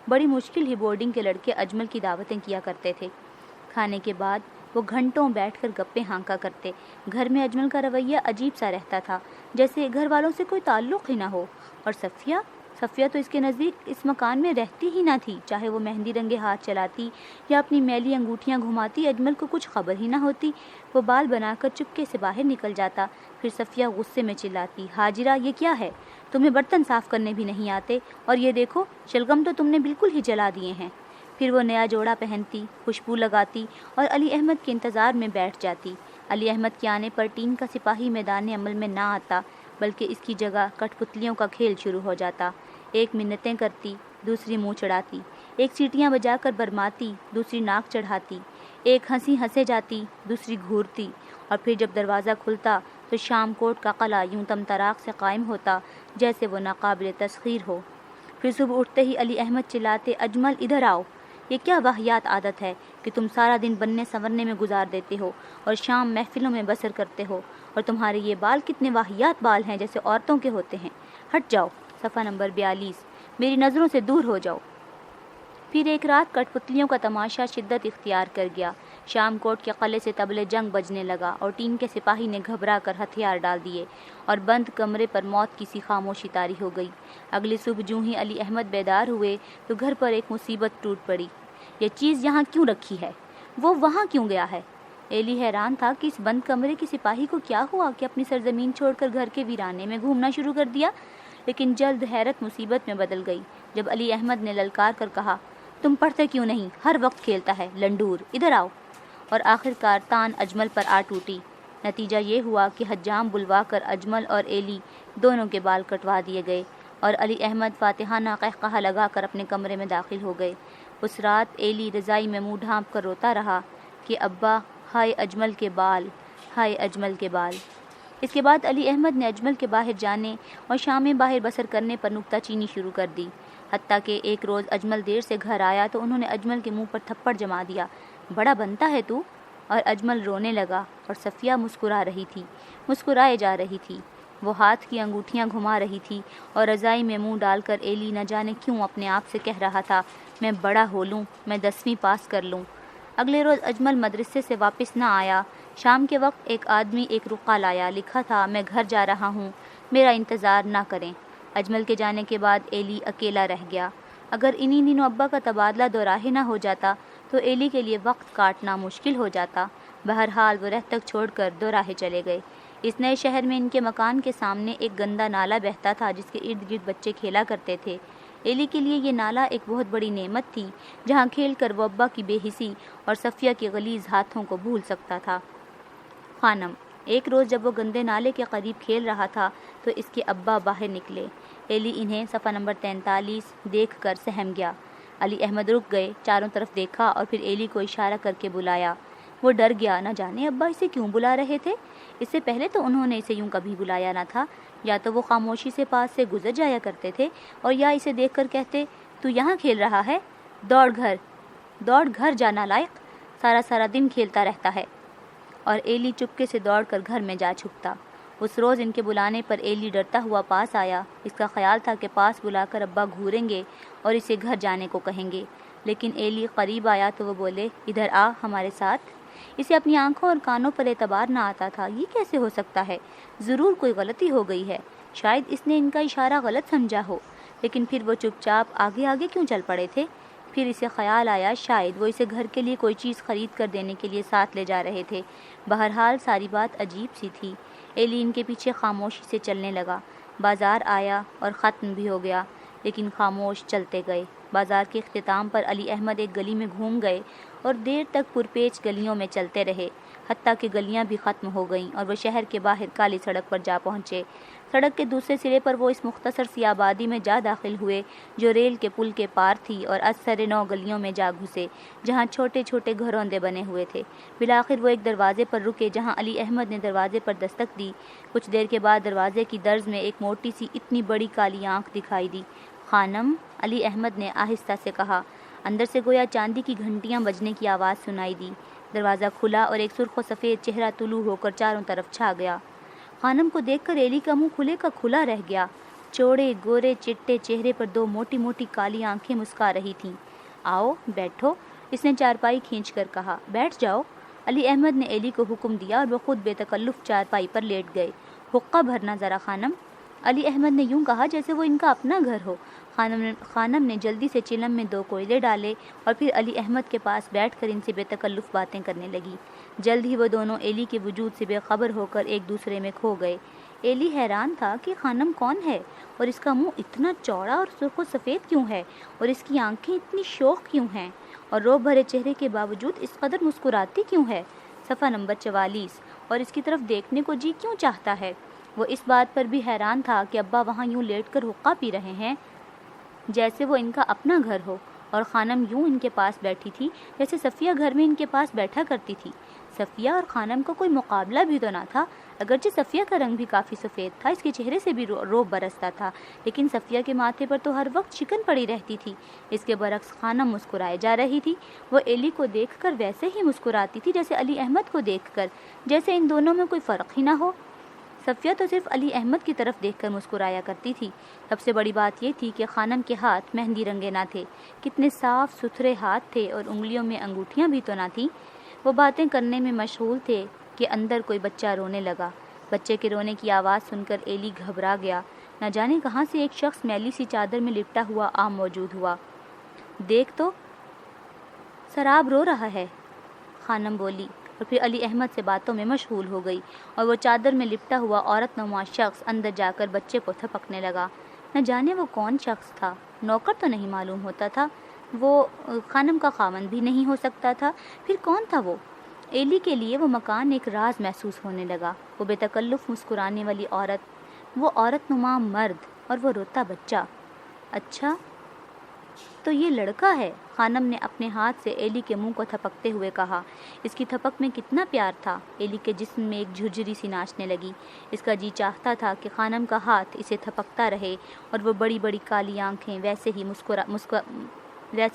بڑی مشکل ہی بورڈنگ کے لڑکے اجمل کی دعوتیں کیا کرتے تھے۔ کھانے کے بعد وہ گھنٹوں بیٹھ کر گپیں ہانکا کرتے۔ گھر میں اجمل کا رویہ عجیب سا رہتا تھا، جیسے گھر والوں سے کوئی تعلق ہی نہ ہو۔ اور صفیہ تو اس کے نزدیک اس مکان میں رہتی ہی نہ تھی، چاہے وہ مہندی رنگے ہاتھ چلاتی یا اپنی میلی انگوٹھیاں گھماتی، اجمل کو کچھ خبر ہی نہ ہوتی۔ وہ بال بنا کر چپکے سے باہر نکل جاتا، پھر صفیہ غصے میں چلاتی، ہاجرہ یہ کیا ہے؟ تمہیں برتن صاف کرنے بھی نہیں آتے، اور یہ دیکھو شلگم تو تم نے بالکل ہی جلا دیے ہیں۔ پھر وہ نیا جوڑا پہنتی، خوشبو لگاتی اور علی احمد کے انتظار میں بیٹھ جاتی۔ علی احمد کے آنے پر ٹین کا سپاہی میدان عمل میں نہ آتا، بلکہ اس کی جگہ کٹ پتلیوں کا کھیل شروع ہو جاتا۔ ایک منتیں کرتی، دوسری منہ چڑھاتی، ایک سیٹیاں بجا کر برماتی، دوسری ناک چڑھاتی، ایک ہنسی ہنسے جاتی، دوسری گھورتی، اور پھر جب دروازہ کھلتا تو شام کوٹ کا قلعہ یوں تمطراق سے قائم ہوتا جیسے وہ ناقابل تسخیر ہو۔ پھر صبح اٹھتے ہی علی احمد چلاتے، اجمل ادھر آؤ، یہ کیا واہیات عادت ہے کہ تم سارا دن بننے سنورنے میں گزار دیتے ہو اور شام محفلوں میں بسر کرتے ہو، اور تمہارے یہ بال کتنے واہیات بال ہیں، جیسے عورتوں کے ہوتے ہیں۔ ہٹ جاؤ، صفحہ نمبر 42، میری نظروں سے دور ہو جاؤ۔ پھر ایک رات کٹ پتلیوں کا تماشا شدت اختیار کر گیا۔ شام کوٹ کے قلعے سے طبلِ جنگ بجنے لگا اور ٹین کے سپاہی نے گھبرا کر ہتھیار ڈال دیے اور بند کمرے پر موت کی سی خاموشی طاری ہو گئی۔ اگلی صبح جوں ہی علی احمد بیدار ہوئے تو گھر پر ایک مصیبت ٹوٹ پڑی۔ یہ چیز یہاں کیوں رکھی ہے؟ وہ وہاں کیوں گیا ہے؟ ایلی حیران تھا کہ اس بند کمرے کے سپاہی کو کیا ہوا کہ اپنی سرزمین چھوڑ کر گھر کے ویرانے میں گھومنا شروع کر دیا، لیکن جلد حیرت مصیبت میں بدل گئی جب علی احمد نے للکار کر کہا، تم پڑھتے کیوں نہیں؟ ہر وقت کھیلتا ہے لنڈور، ادھر آؤ۔ اور آخر کار تان اجمل پر آ ٹوٹی۔ نتیجہ یہ ہوا کہ حجام بلوا کر اجمل اور ایلی دونوں کے بال کٹوا دیے گئے اور علی احمد فاتحانہ قہقہہ لگا کر اپنے کمرے میں داخل ہو گئے۔ اس رات ایلی رضائی میں منہ ڈھانپ کر روتا رہا کہ ابا، ہائے اجمل کے بال، ہائے اجمل کے بال۔ اس کے بعد علی احمد نے اجمل کے باہر جانے اور شامیں باہر بسر کرنے پر نکتہ چینی شروع کر دی، حتیٰ کہ ایک روز اجمل دیر سے گھر آیا تو انہوں نے اجمل کے منہ پر تھپڑ جما دیا، بڑا بنتا ہے تو۔ اور اجمل رونے لگا اور صفیہ مسکرا رہی تھی، مسکرائے جا رہی تھی۔ وہ ہاتھ کی انگوٹھیاں گھما رہی تھی اور رضائی میں منہ ڈال کر ایلی نہ جانے کیوں اپنے آپ سے کہہ رہا تھا، میں بڑا ہو لوں، میں 10ویں پاس کر لوں۔ اگلے روز اجمل مدرسے سے واپس نہ آیا۔ شام کے وقت ایک آدمی ایک رقعہ لایا، لکھا تھا، میں گھر جا رہا ہوں، میرا انتظار نہ کریں۔ اجمل کے جانے کے بعد ایلی اکیلا رہ گیا۔ اگر انہی دنوں ابا کا تبادلہ دوراہے نہ ہو جاتا تو ایلی کے لیے وقت کاٹنا مشکل ہو جاتا۔ بہرحال وہ رہتک چھوڑ کر دوراہے چلے گئے۔ اس نئے شہر میں ان کے مکان کے سامنے ایک گندا نالا بہتا تھا جس کے ارد گرد بچے کھیلا کرتے تھے۔ ایلی کے لیے یہ نالا ایک بہت بڑی نعمت تھی، جہاں کھیل کر وہ ابا کی بے حسی اور صفیہ کے غلیظ ہاتھوں کو بھول سکتا تھا۔ خانم، ایک روز جب وہ گندے نالے کے قریب کھیل رہا تھا تو اس کے ابا باہر نکلے۔ ایلی انہیں صفحہ نمبر 43 دیکھ کر سہم گیا۔ علی احمد رک گئے، چاروں طرف دیکھا اور پھر ایلی کو اشارہ کر کے بلایا۔ وہ ڈر گیا، نہ جانے ابا اسے کیوں بلا رہے تھے۔ اس سے پہلے تو انہوں نے اسے یوں کبھی بلایا نہ تھا۔ یا تو وہ خاموشی سے پاس سے گزر جایا کرتے تھے اور یا اسے دیکھ کر کہتے، تو یہاں کھیل رہا ہے، دوڑ گھر جا نالائق، سارا دن کھیلتا رہتا ہے۔ اور ایلی چپکے سے دوڑ کر گھر میں جا چھپتا۔ اس روز ان کے بلانے پر ایلی ڈرتا ہوا پاس آیا۔ اس کا خیال تھا کہ پاس بلا کر ابا گھوریں گے اور اسے گھر جانے کو کہیں گے، لیکن ایلی قریب آیا تو وہ بولے، ادھر آ ہمارے ساتھ۔ اسے اپنی آنکھوں اور کانوں پر اعتبار نہ آتا تھا، یہ کیسے ہو سکتا ہے؟ ضرور کوئی غلطی ہو گئی ہے، شاید اس نے ان کا اشارہ غلط سمجھا ہو۔ لیکن پھر وہ چپ چاپ آگے کیوں چل پڑے تھے؟ پھر اسے خیال آیا شاید وہ اسے گھر کے لیے کوئی چیز خرید کر دینے کے لیے ساتھ لے جا رہے تھے۔ بہرحال ساری بات عجیب سی تھی۔ ایلی ان کے پیچھے خاموشی سے چلنے لگا۔ بازار آیا اور ختم بھی ہو گیا، لیکن خاموش چلتے گئے۔ بازار کے اختتام پر علی احمد ایک گلی میں گھوم گئے اور دیر تک پرپیچ گلیوں میں چلتے رہے، حتیٰ کہ گلیاں بھی ختم ہو گئیں اور وہ شہر کے باہر کالی سڑک پر جا پہنچے۔ سڑک کے دوسرے سرے پر وہ اس مختصر سی آبادی میں جا داخل ہوئے جو ریل کے پل کے پار تھی اور اثر 9 گلیوں میں جا گھسے جہاں چھوٹے چھوٹے گھروندے بنے ہوئے تھے۔ بالآخر وہ ایک دروازے پر رکے جہاں علی احمد نے دروازے پر دستک دی۔ کچھ دیر کے بعد دروازے کی درز میں ایک موٹی سی اتنی بڑی کالی آنکھ دکھائی دی۔ خانم، علی احمد نے آہستہ سے کہا۔ اندر سے گویا چاندی کی گھنٹیاں بجنے کی آواز سنائی دی۔ دروازہ کھلا اور ایک سرخ و سفید چہرہ طلوع ہو کر چاروں طرف چھا گیا۔ خانم کو دیکھ کر ایلی کا منہ کھلے کا کھلا رہ گیا۔ چوڑے گورے چٹے چہرے پر 2 موٹی موٹی کالی آنکھیں مسکا رہی تھیں۔ آؤ بیٹھو، اس نے چارپائی کھینچ کر کہا۔ بیٹھ جاؤ۔ علی احمد نے ایلی کو حکم دیا اور وہ خود بے تکلف چارپائی پر لیٹ گئے۔ حقہ بھرنا ذرا خانم، علی احمد نے یوں کہا جیسے وہ ان کا اپنا گھر ہو۔ خانم نے جلدی سے چلم میں 2 کوئلے ڈالے اور پھر علی احمد کے پاس بیٹھ کر ان سے بے تکلف باتیں کرنے لگی۔ جلد ہی وہ دونوں ایلی کے وجود سے بے خبر ہو کر ایک دوسرے میں کھو گئے۔ ایلی حیران تھا کہ خانم کون ہے اور اس کا منہ اتنا چوڑا اور سرخ و سفید کیوں ہے اور اس کی آنکھیں اتنی شوخ کیوں ہیں اور روب بھرے چہرے کے باوجود اس قدر مسکراتی کیوں ہے۔ صفحہ نمبر 44۔ اور اس کی طرف دیکھنے کو جی کیوں چاہتا ہے۔ وہ اس بات پر بھی حیران تھا کہ ابا وہاں یوں لیٹ کر حقہ پی رہے ہیں جیسے وہ ان کا اپنا گھر ہو، اور خانم یوں ان کے پاس بیٹھی تھی جیسے صفیہ گھر میں ان کے پاس بیٹھا کرتی تھی۔ صفیہ اور خانم کا کوئی مقابلہ بھی تو نہ تھا، اگرچہ صفیہ کا رنگ بھی کافی سفید تھا، اس کے چہرے سے بھی روب برستا تھا، لیکن صفیہ کے ماتھے پر تو ہر وقت شکن پڑی رہتی تھی۔ اس کے برعکس خانم مسکرائے جا رہی تھی۔ وہ ایلی کو دیکھ کر ویسے ہی مسکراتی تھی جیسے علی احمد کو دیکھ کر، جیسے ان دونوں میں کوئی فرق ہی نہ ہو۔ صفیہ تو صرف علی احمد کی طرف دیکھ کر مسکرایا کرتی تھی۔ سب سے بڑی بات یہ تھی کہ خانم کے ہاتھ مہندی رنگے نہ تھے۔ کتنے صاف ستھرے ہاتھ تھے اور انگلیوں میں انگوٹھیاں بھی تو نہ تھیں۔ وہ باتیں کرنے میں مشغول تھے کہ اندر کوئی بچہ رونے لگا۔ بچے کے رونے کی آواز سن کر ایلی گھبرا گیا۔ نہ جانے کہاں سے ایک شخص میلی سی چادر میں لپٹا ہوا موجود ہوا۔ دیکھ تو، سراب رو رہا ہے، خانم بولی اور پھر علی احمد سے باتوں میں مشغول ہو گئی، اور وہ چادر میں لپٹا ہوا عورت نما شخص اندر جا کر بچے کو تھپکنے لگا۔ نہ جانے وہ کون شخص تھا، نوکر تو نہیں معلوم ہوتا تھا، وہ خانم کا خاوند بھی نہیں ہو سکتا تھا، پھر کون تھا وہ؟ ایلی کے لیے وہ مکان ایک راز محسوس ہونے لگا۔ وہ بے تکلف مسکرانے والی عورت، وہ عورت نما مرد اور وہ روتا بچہ۔ اچھا تو یہ لڑکا ہے، خانم نے اپنے ہاتھ سے ایلی کے منہ کو تھپکتے ہوئے کہا۔ اس کی تھپک میں کتنا پیار تھا۔ ایلی کے جسم میں ایک جھرجھری سی ناچنے لگی۔ اس کا جی چاہتا تھا کہ خانم کا ہاتھ اسے تھپکتا رہے اور وہ بڑی بڑی کالی آنکھیں ویسے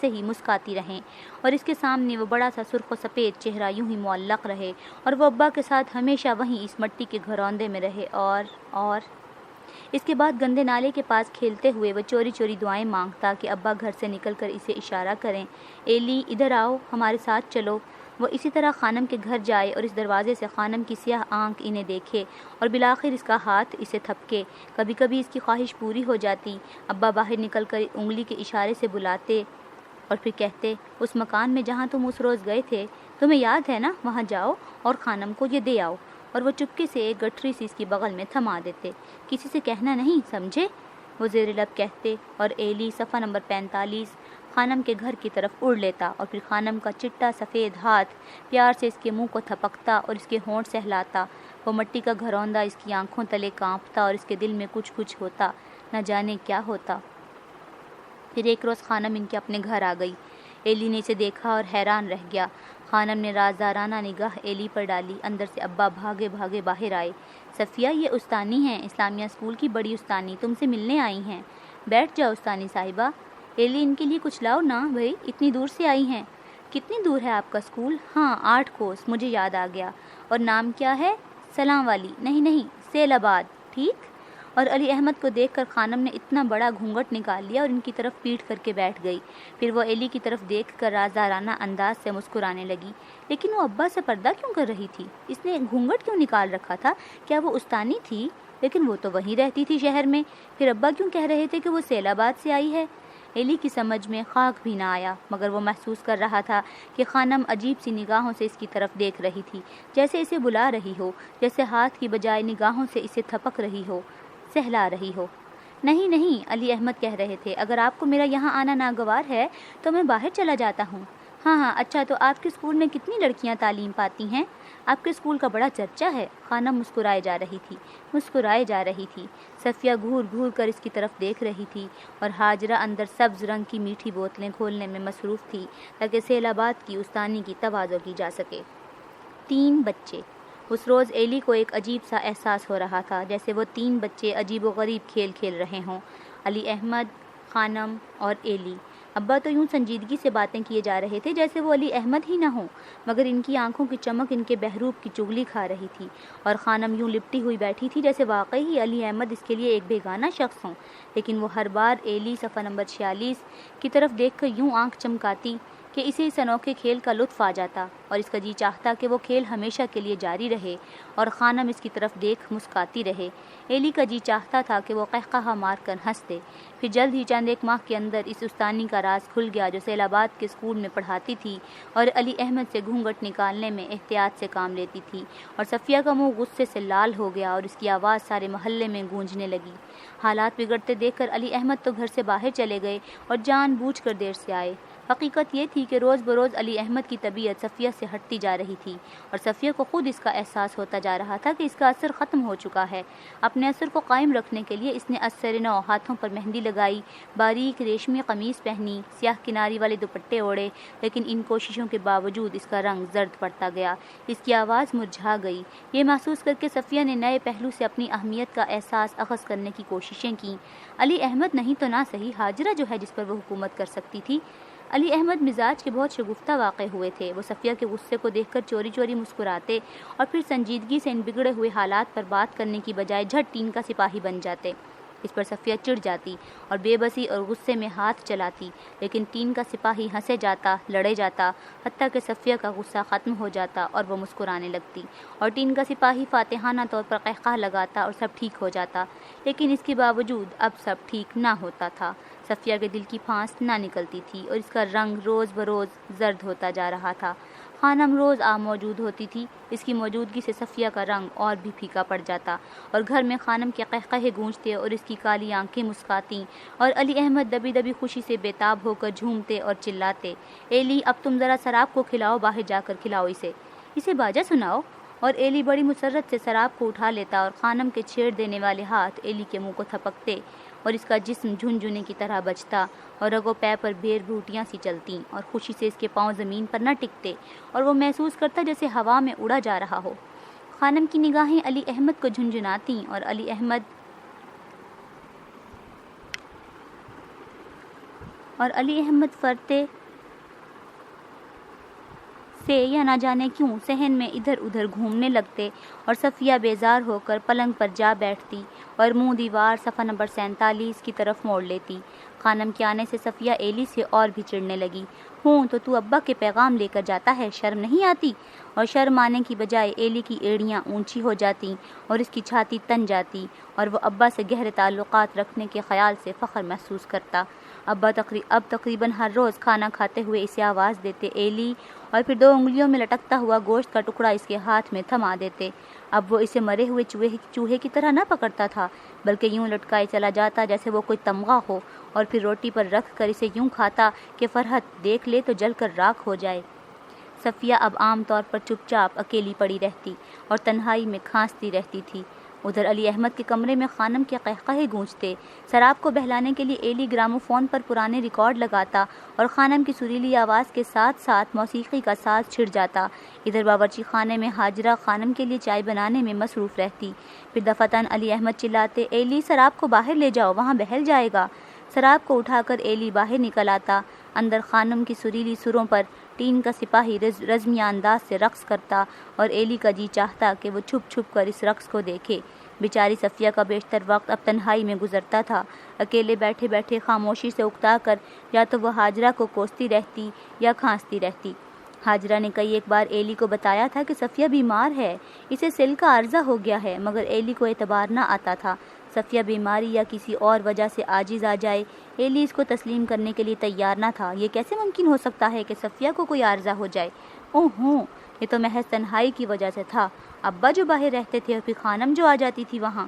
ہی مسکاتی رہیں، اور اس کے سامنے وہ بڑا سا سرخ و سفید چہرہ یوں ہی معلق رہے، اور وہ ابا کے ساتھ ہمیشہ وہیں اس مٹی کے گھروندے میں رہے، اور اس کے بعد گندے نالے کے پاس کھیلتے ہوئے وہ چوری چوری دعائیں مانگتا کہ ابا گھر سے نکل کر اسے اشارہ کریں، ایلی ادھر آؤ، ہمارے ساتھ چلو۔ وہ اسی طرح خانم کے گھر جائے اور اس دروازے سے خانم کی سیاہ آنکھ انہیں دیکھے اور بالآخر اس کا ہاتھ اسے تھپکے۔ کبھی کبھی اس کی خواہش پوری ہو جاتی، ابا باہر نکل کر انگلی کے اشارے سے بلاتے اور پھر کہتے، اس مکان میں جہاں تم اس روز گئے تھے، تمہیں یاد ہے نا، وہاں جاؤ اور خانم کو یہ دے آؤ، اور وہ چپکے سے ایک گٹھری سی اس کی بغل میں تھما دیتے۔ کسی سے کہنا نہیں، سمجھے، وہ زیر لب کہتے، اور ایلی صفحہ نمبر 45 خانم کے گھر کی طرف اڑ لیتا اور پھر خانم کا چٹا سفید ہاتھ پیار سے اس کے منہ کو تھپکتا اور اس کے ہونٹ سہلاتا۔ وہ مٹی کا گھروندہ اس کی آنکھوں تلے کانپتا اور اس کے دل میں کچھ ہوتا، نہ جانے کیا ہوتا۔ پھر ایک روز خانم ان کے اپنے گھر آ گئی۔ ایلی نے اسے دیکھا اور حیران رہ گیا۔ خانم نے رازدارانہ نگاہ ایلی پر ڈالی۔ اندر سے ابا بھاگے بھاگے باہر آئے۔ صفیہ، یہ استانی ہیں، اسلامیہ اسکول کی بڑی استانی، تم سے ملنے آئی ہیں۔ بیٹھ جاؤ استانی صاحبہ۔ ایلی، ان کے لیے کچھ لاؤ نا بھائی، اتنی دور سے آئی ہیں۔ کتنی دور ہے آپ کا اسکول؟ ہاں 8 کوس، مجھے یاد آ گیا۔ اور نام کیا ہے؟ سلام والی؟ نہیں، سیل آباد، ٹھیک۔ اور علی احمد کو دیکھ کر خانم نے اتنا بڑا گھونگھٹ نکال لیا اور ان کی طرف پیٹھ کر کے بیٹھ گئی۔ پھر وہ ایلی کی طرف دیکھ کر رازدارانہ انداز سے مسکرانے لگی۔ لیکن وہ ابا سے پردہ کیوں کر رہی تھی؟ اس نے گھونگھٹ کیوں نکال رکھا تھا؟ کیا وہ استانی تھی؟ لیکن وہ تو وہیں رہتی تھی شہر میں، پھر ابا کیوں کہہ رہے تھے کہ وہ سیل آباد سے آئی ہے؟ ایلی کی سمجھ میں خاک بھی نہ آیا، مگر وہ محسوس کر رہا تھا کہ خانم عجیب سی نگاہوں سے اس کی طرف دیکھ رہی تھی، جیسے اسے بلا رہی ہو، جیسے ہاتھ کی بجائے نگاہوں سے اسے تھپک رہی ہو، سہلا رہی ہو۔ نہیں، علی احمد کہہ رہے تھے، اگر آپ کو میرا یہاں آنا ناگوار ہے تو میں باہر چلا جاتا ہوں۔ ہاں ہاں، اچھا تو آپ کے اسکول میں کتنی لڑکیاں تعلیم پاتی ہیں؟ آپ کے اسکول کا بڑا چرچا ہے۔ خانم مسکرائے جا رہی تھی۔ صفیہ گھور گھور کر اس کی طرف دیکھ رہی تھی اور ہاجرہ اندر سبز رنگ کی میٹھی بوتلیں کھولنے میں مصروف تھی تاکہ سیلابات کی استانی کی تواضع کی جا سکے۔ 3 بچے۔ اس روز ایلی کو ایک عجیب سا احساس ہو رہا تھا، جیسے وہ 3 بچے عجیب و غریب کھیل کھیل رہے ہوں، علی احمد، خانم اور ایلی۔ ابا تو یوں سنجیدگی سے باتیں کیے جا رہے تھے جیسے وہ علی احمد ہی نہ ہوں، مگر ان کی آنکھوں کی چمک ان کے بہروپ کی چگلی کھا رہی تھی، اور خانم یوں لپٹی ہوئی بیٹھی تھی جیسے واقعی ہی علی احمد اس کے لیے ایک بیگانہ شخص ہوں۔ لیکن وہ ہر بار ایلی صفحہ نمبر 46 کی طرف دیکھ کر یوں آنکھ چمکاتی کہ اسے اس انوکھے کھیل کا لطف آ جاتا اور اس کا جی چاہتا کہ وہ کھیل ہمیشہ کے لیے جاری رہے اور خانم اس کی طرف دیکھ مسکاتی رہے۔ ایلی کا جی چاہتا تھا کہ وہ قہقہہ مار کر ہنس دے۔ پھر جلد ہی چند ایک ماہ کے اندر اس استانی کا راز کھل گیا جو سیلابات کے اسکول میں پڑھاتی تھی اور علی احمد سے گھونگھٹ نکالنے میں احتیاط سے کام لیتی تھی، اور صفیہ کا منہ غصے سے لال ہو گیا اور اس کی آواز سارے محلے میں گونجنے لگی۔ حالات بگڑتے دیکھ کر علی احمد تو گھر سے باہر چلے گئے اور جان بوجھ کر دیر سے آئے۔ حقیقت یہ تھی کہ روز بروز علی احمد کی طبیعت صفیہ سے ہٹتی جا رہی تھی اور صفیہ کو خود اس کا احساس ہوتا جا رہا تھا کہ اس کا اثر ختم ہو چکا ہے۔ اپنے اثر کو قائم رکھنے کے لیے اس نے اثر نو ہاتھوں پر مہندی لگائی، باریک ریشمی قمیص پہنی، سیاہ کناری والے دوپٹے اوڑھے، لیکن ان کوششوں کے باوجود اس کا رنگ زرد پڑتا گیا، اس کی آواز مرجھا گئی۔ یہ محسوس کر کے صفیہ نے نئے پہلو سے اپنی اہمیت کا احساس اخذ کرنے کی کوششیں کیں۔ علی احمد نہیں تو نہ صحیح ہاجرہ جو ہے جس پر وہ حکومت کر سکتی تھی۔ علی احمد مزاج کے بہت شگفتہ واقع ہوئے تھے۔ وہ صفیہ کے غصے کو دیکھ کر چوری چوری مسکراتے اور پھر سنجیدگی سے ان بگڑے ہوئے حالات پر بات کرنے کی بجائے جھٹ ٹین کا سپاہی بن جاتے۔ اس پر صفیہ چڑ جاتی اور بے بسی اور غصے میں ہاتھ چلاتی، لیکن ٹین کا سپاہی ہنسے جاتا، لڑے جاتا، حتیٰ کہ صفیہ کا غصہ ختم ہو جاتا اور وہ مسکرانے لگتی، اور ٹین کا سپاہی فاتحانہ طور پر قہقہہ لگاتا اور سب ٹھیک ہو جاتا۔ لیکن اس کے باوجود اب سب ٹھیک نہ ہوتا تھا۔ صفیہ کے دل کی پھانس نہ نکلتی تھی اور اس کا رنگ روز بروز زرد ہوتا جا رہا تھا۔ خانم روز موجود ہوتی تھی، اس کی موجودگی سے صفیہ کا رنگ اور بھی پھیکا پڑ جاتا اور گھر میں خانم کے قہقہے گونجتے اور اس کی کالی آنکھیں مسکاتیں اور علی احمد دبی دبی خوشی سے بےتاب ہو کر جھومتے اور چلاتے، ایلی اب تم ذرا سراب کو کھلاؤ، باہر جا کر کھلاؤ اسے باجا سناؤ۔ اور ایلی بڑی مسرت سے سراب کو اٹھا لیتا اور خانم کے چھیڑ دینے والے ہاتھ ایلی کے منہ کو تھپکتے اور اس کا جسم جھنجھنے کی طرح بجتا اور رگو پے پر بیر بوٹیاں سی چلتیں اور خوشی سے اس کے پاؤں زمین پر نہ ٹکتے اور وہ محسوس کرتا جیسے ہوا میں اڑا جا رہا ہو۔ خانم کی نگاہیں علی احمد کو جھنجھناتیں اور علی احمد فرتے سے یا نہ جانے کیوں صحن میں ادھر ادھر گھومنے لگتے اور صفیہ بیزار ہو کر پلنگ پر جا بیٹھتی اور منہ دیوار صفحہ نمبر 47 کی طرف موڑ لیتی۔ خانم کے آنے سے صفیہ ایلی سے اور بھی چڑھنے لگی۔ ہوں تو ابا کے پیغام لے کر جاتا ہے، شرم نہیں آتی؟ اور شرم آنے کی بجائے ایلی کی ایڑیاں اونچی ہو جاتیں اور اس کی چھاتی تن جاتی اور وہ ابا سے گہرے تعلقات رکھنے کے خیال سے فخر محسوس کرتا۔ اب تقریباً ہر روز کھانا کھاتے ہوئے اسے آواز دیتے ایلی، اور پھر 2 انگلیوں میں لٹکتا ہوا گوشت کا ٹکڑا اس کے ہاتھ میں تھما دیتے۔ اب وہ اسے مرے ہوئے چوہے کی طرح نہ پکڑتا تھا، بلکہ یوں لٹکائے چلا جاتا جیسے وہ کوئی تمغہ ہو، اور پھر روٹی پر رکھ کر اسے یوں کھاتا کہ فرحت دیکھ لے تو جل کر راکھ ہو جائے۔ صفیہ اب عام طور پر چپ چاپ اکیلی پڑی رہتی اور تنہائی میں کھانستی رہتی تھی۔ ادھر علی احمد کے کمرے میں خانم کے قہقہے گونجتے، سراب کو بہلانے کے لیے ایلی گراموفون پر پرانے ریکارڈ لگاتا اور خانم کی سریلی آواز کے ساتھ ساتھ موسیقی کا ساز چھڑ جاتا۔ ادھر باورچی خانے میں ہاجرہ خانم کے لیے چائے بنانے میں مصروف رہتی۔ پھر دفعتاً علی احمد چلاتے، ایلی سراب کو باہر لے جاؤ، وہاں بہل جائے گا۔ سراب کو اٹھا کر ایلی باہر نکل آتا، اندر خانم کی سریلی سروں پر ٹین کا سپاہی رزمیہ انداز سے رقص کرتا اور ایلی کا جی چاہتا کہ وہ چھپ چھپ کر اس رقص کو دیکھے۔ بیچاری صفیہ کا بیشتر وقت اب تنہائی میں گزرتا تھا، اکیلے بیٹھے بیٹھے خاموشی سے اکتا کر یا تو وہ ہاجرہ کو کوستی رہتی یا کھانستی رہتی۔ ہاجرہ نے کئی ایک بار ایلی کو بتایا تھا کہ صفیہ بیمار ہے، اسے سل کا عارضہ ہو گیا ہے، مگر ایلی کو اعتبار نہ آتا تھا۔ صفیہ بیماری یا کسی اور وجہ سے عاجز آ جائے، ایلی اس کو تسلیم کرنے کے لیے تیار نہ تھا۔ یہ کیسے ممکن ہو سکتا ہے کہ صفیہ کو کوئی عارضہ ہو جائے؟ اوہ یہ تو محض تنہائی کی وجہ سے تھا۔ ابا جو باہر رہتے تھے اور پھر خانم جو آ جاتی تھی وہاں۔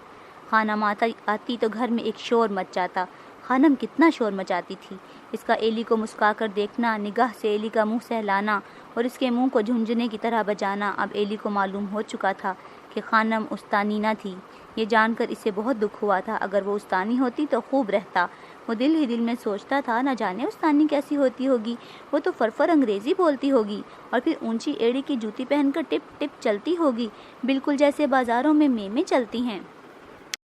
خانم آتی تو گھر میں ایک شور مچ جاتا۔ خانم کتنا شور مچاتی تھی، اس کا ایلی کو مسکا کر دیکھنا، نگاہ سے ایلی کا منہ سہلانا اور اس کے منہ کو جھنجھنے کی طرح بجانا۔ اب ایلی کو معلوم ہو چکا تھا کہ خانم استانینہ تھی۔ یہ جان کر اسے بہت دکھ ہوا تھا۔ اگر وہ استانی ہوتی تو خوب رہتا۔ وہ دل ہی دل میں سوچتا تھا، نہ جانے استانی کیسی ہوتی ہوگی، وہ تو فرفر انگریزی بولتی ہوگی اور پھر اونچی ایڑی کی جوتی پہن کر ٹپ ٹپ چلتی ہوگی، بالکل جیسے بازاروں میں میمیں چلتی ہیں۔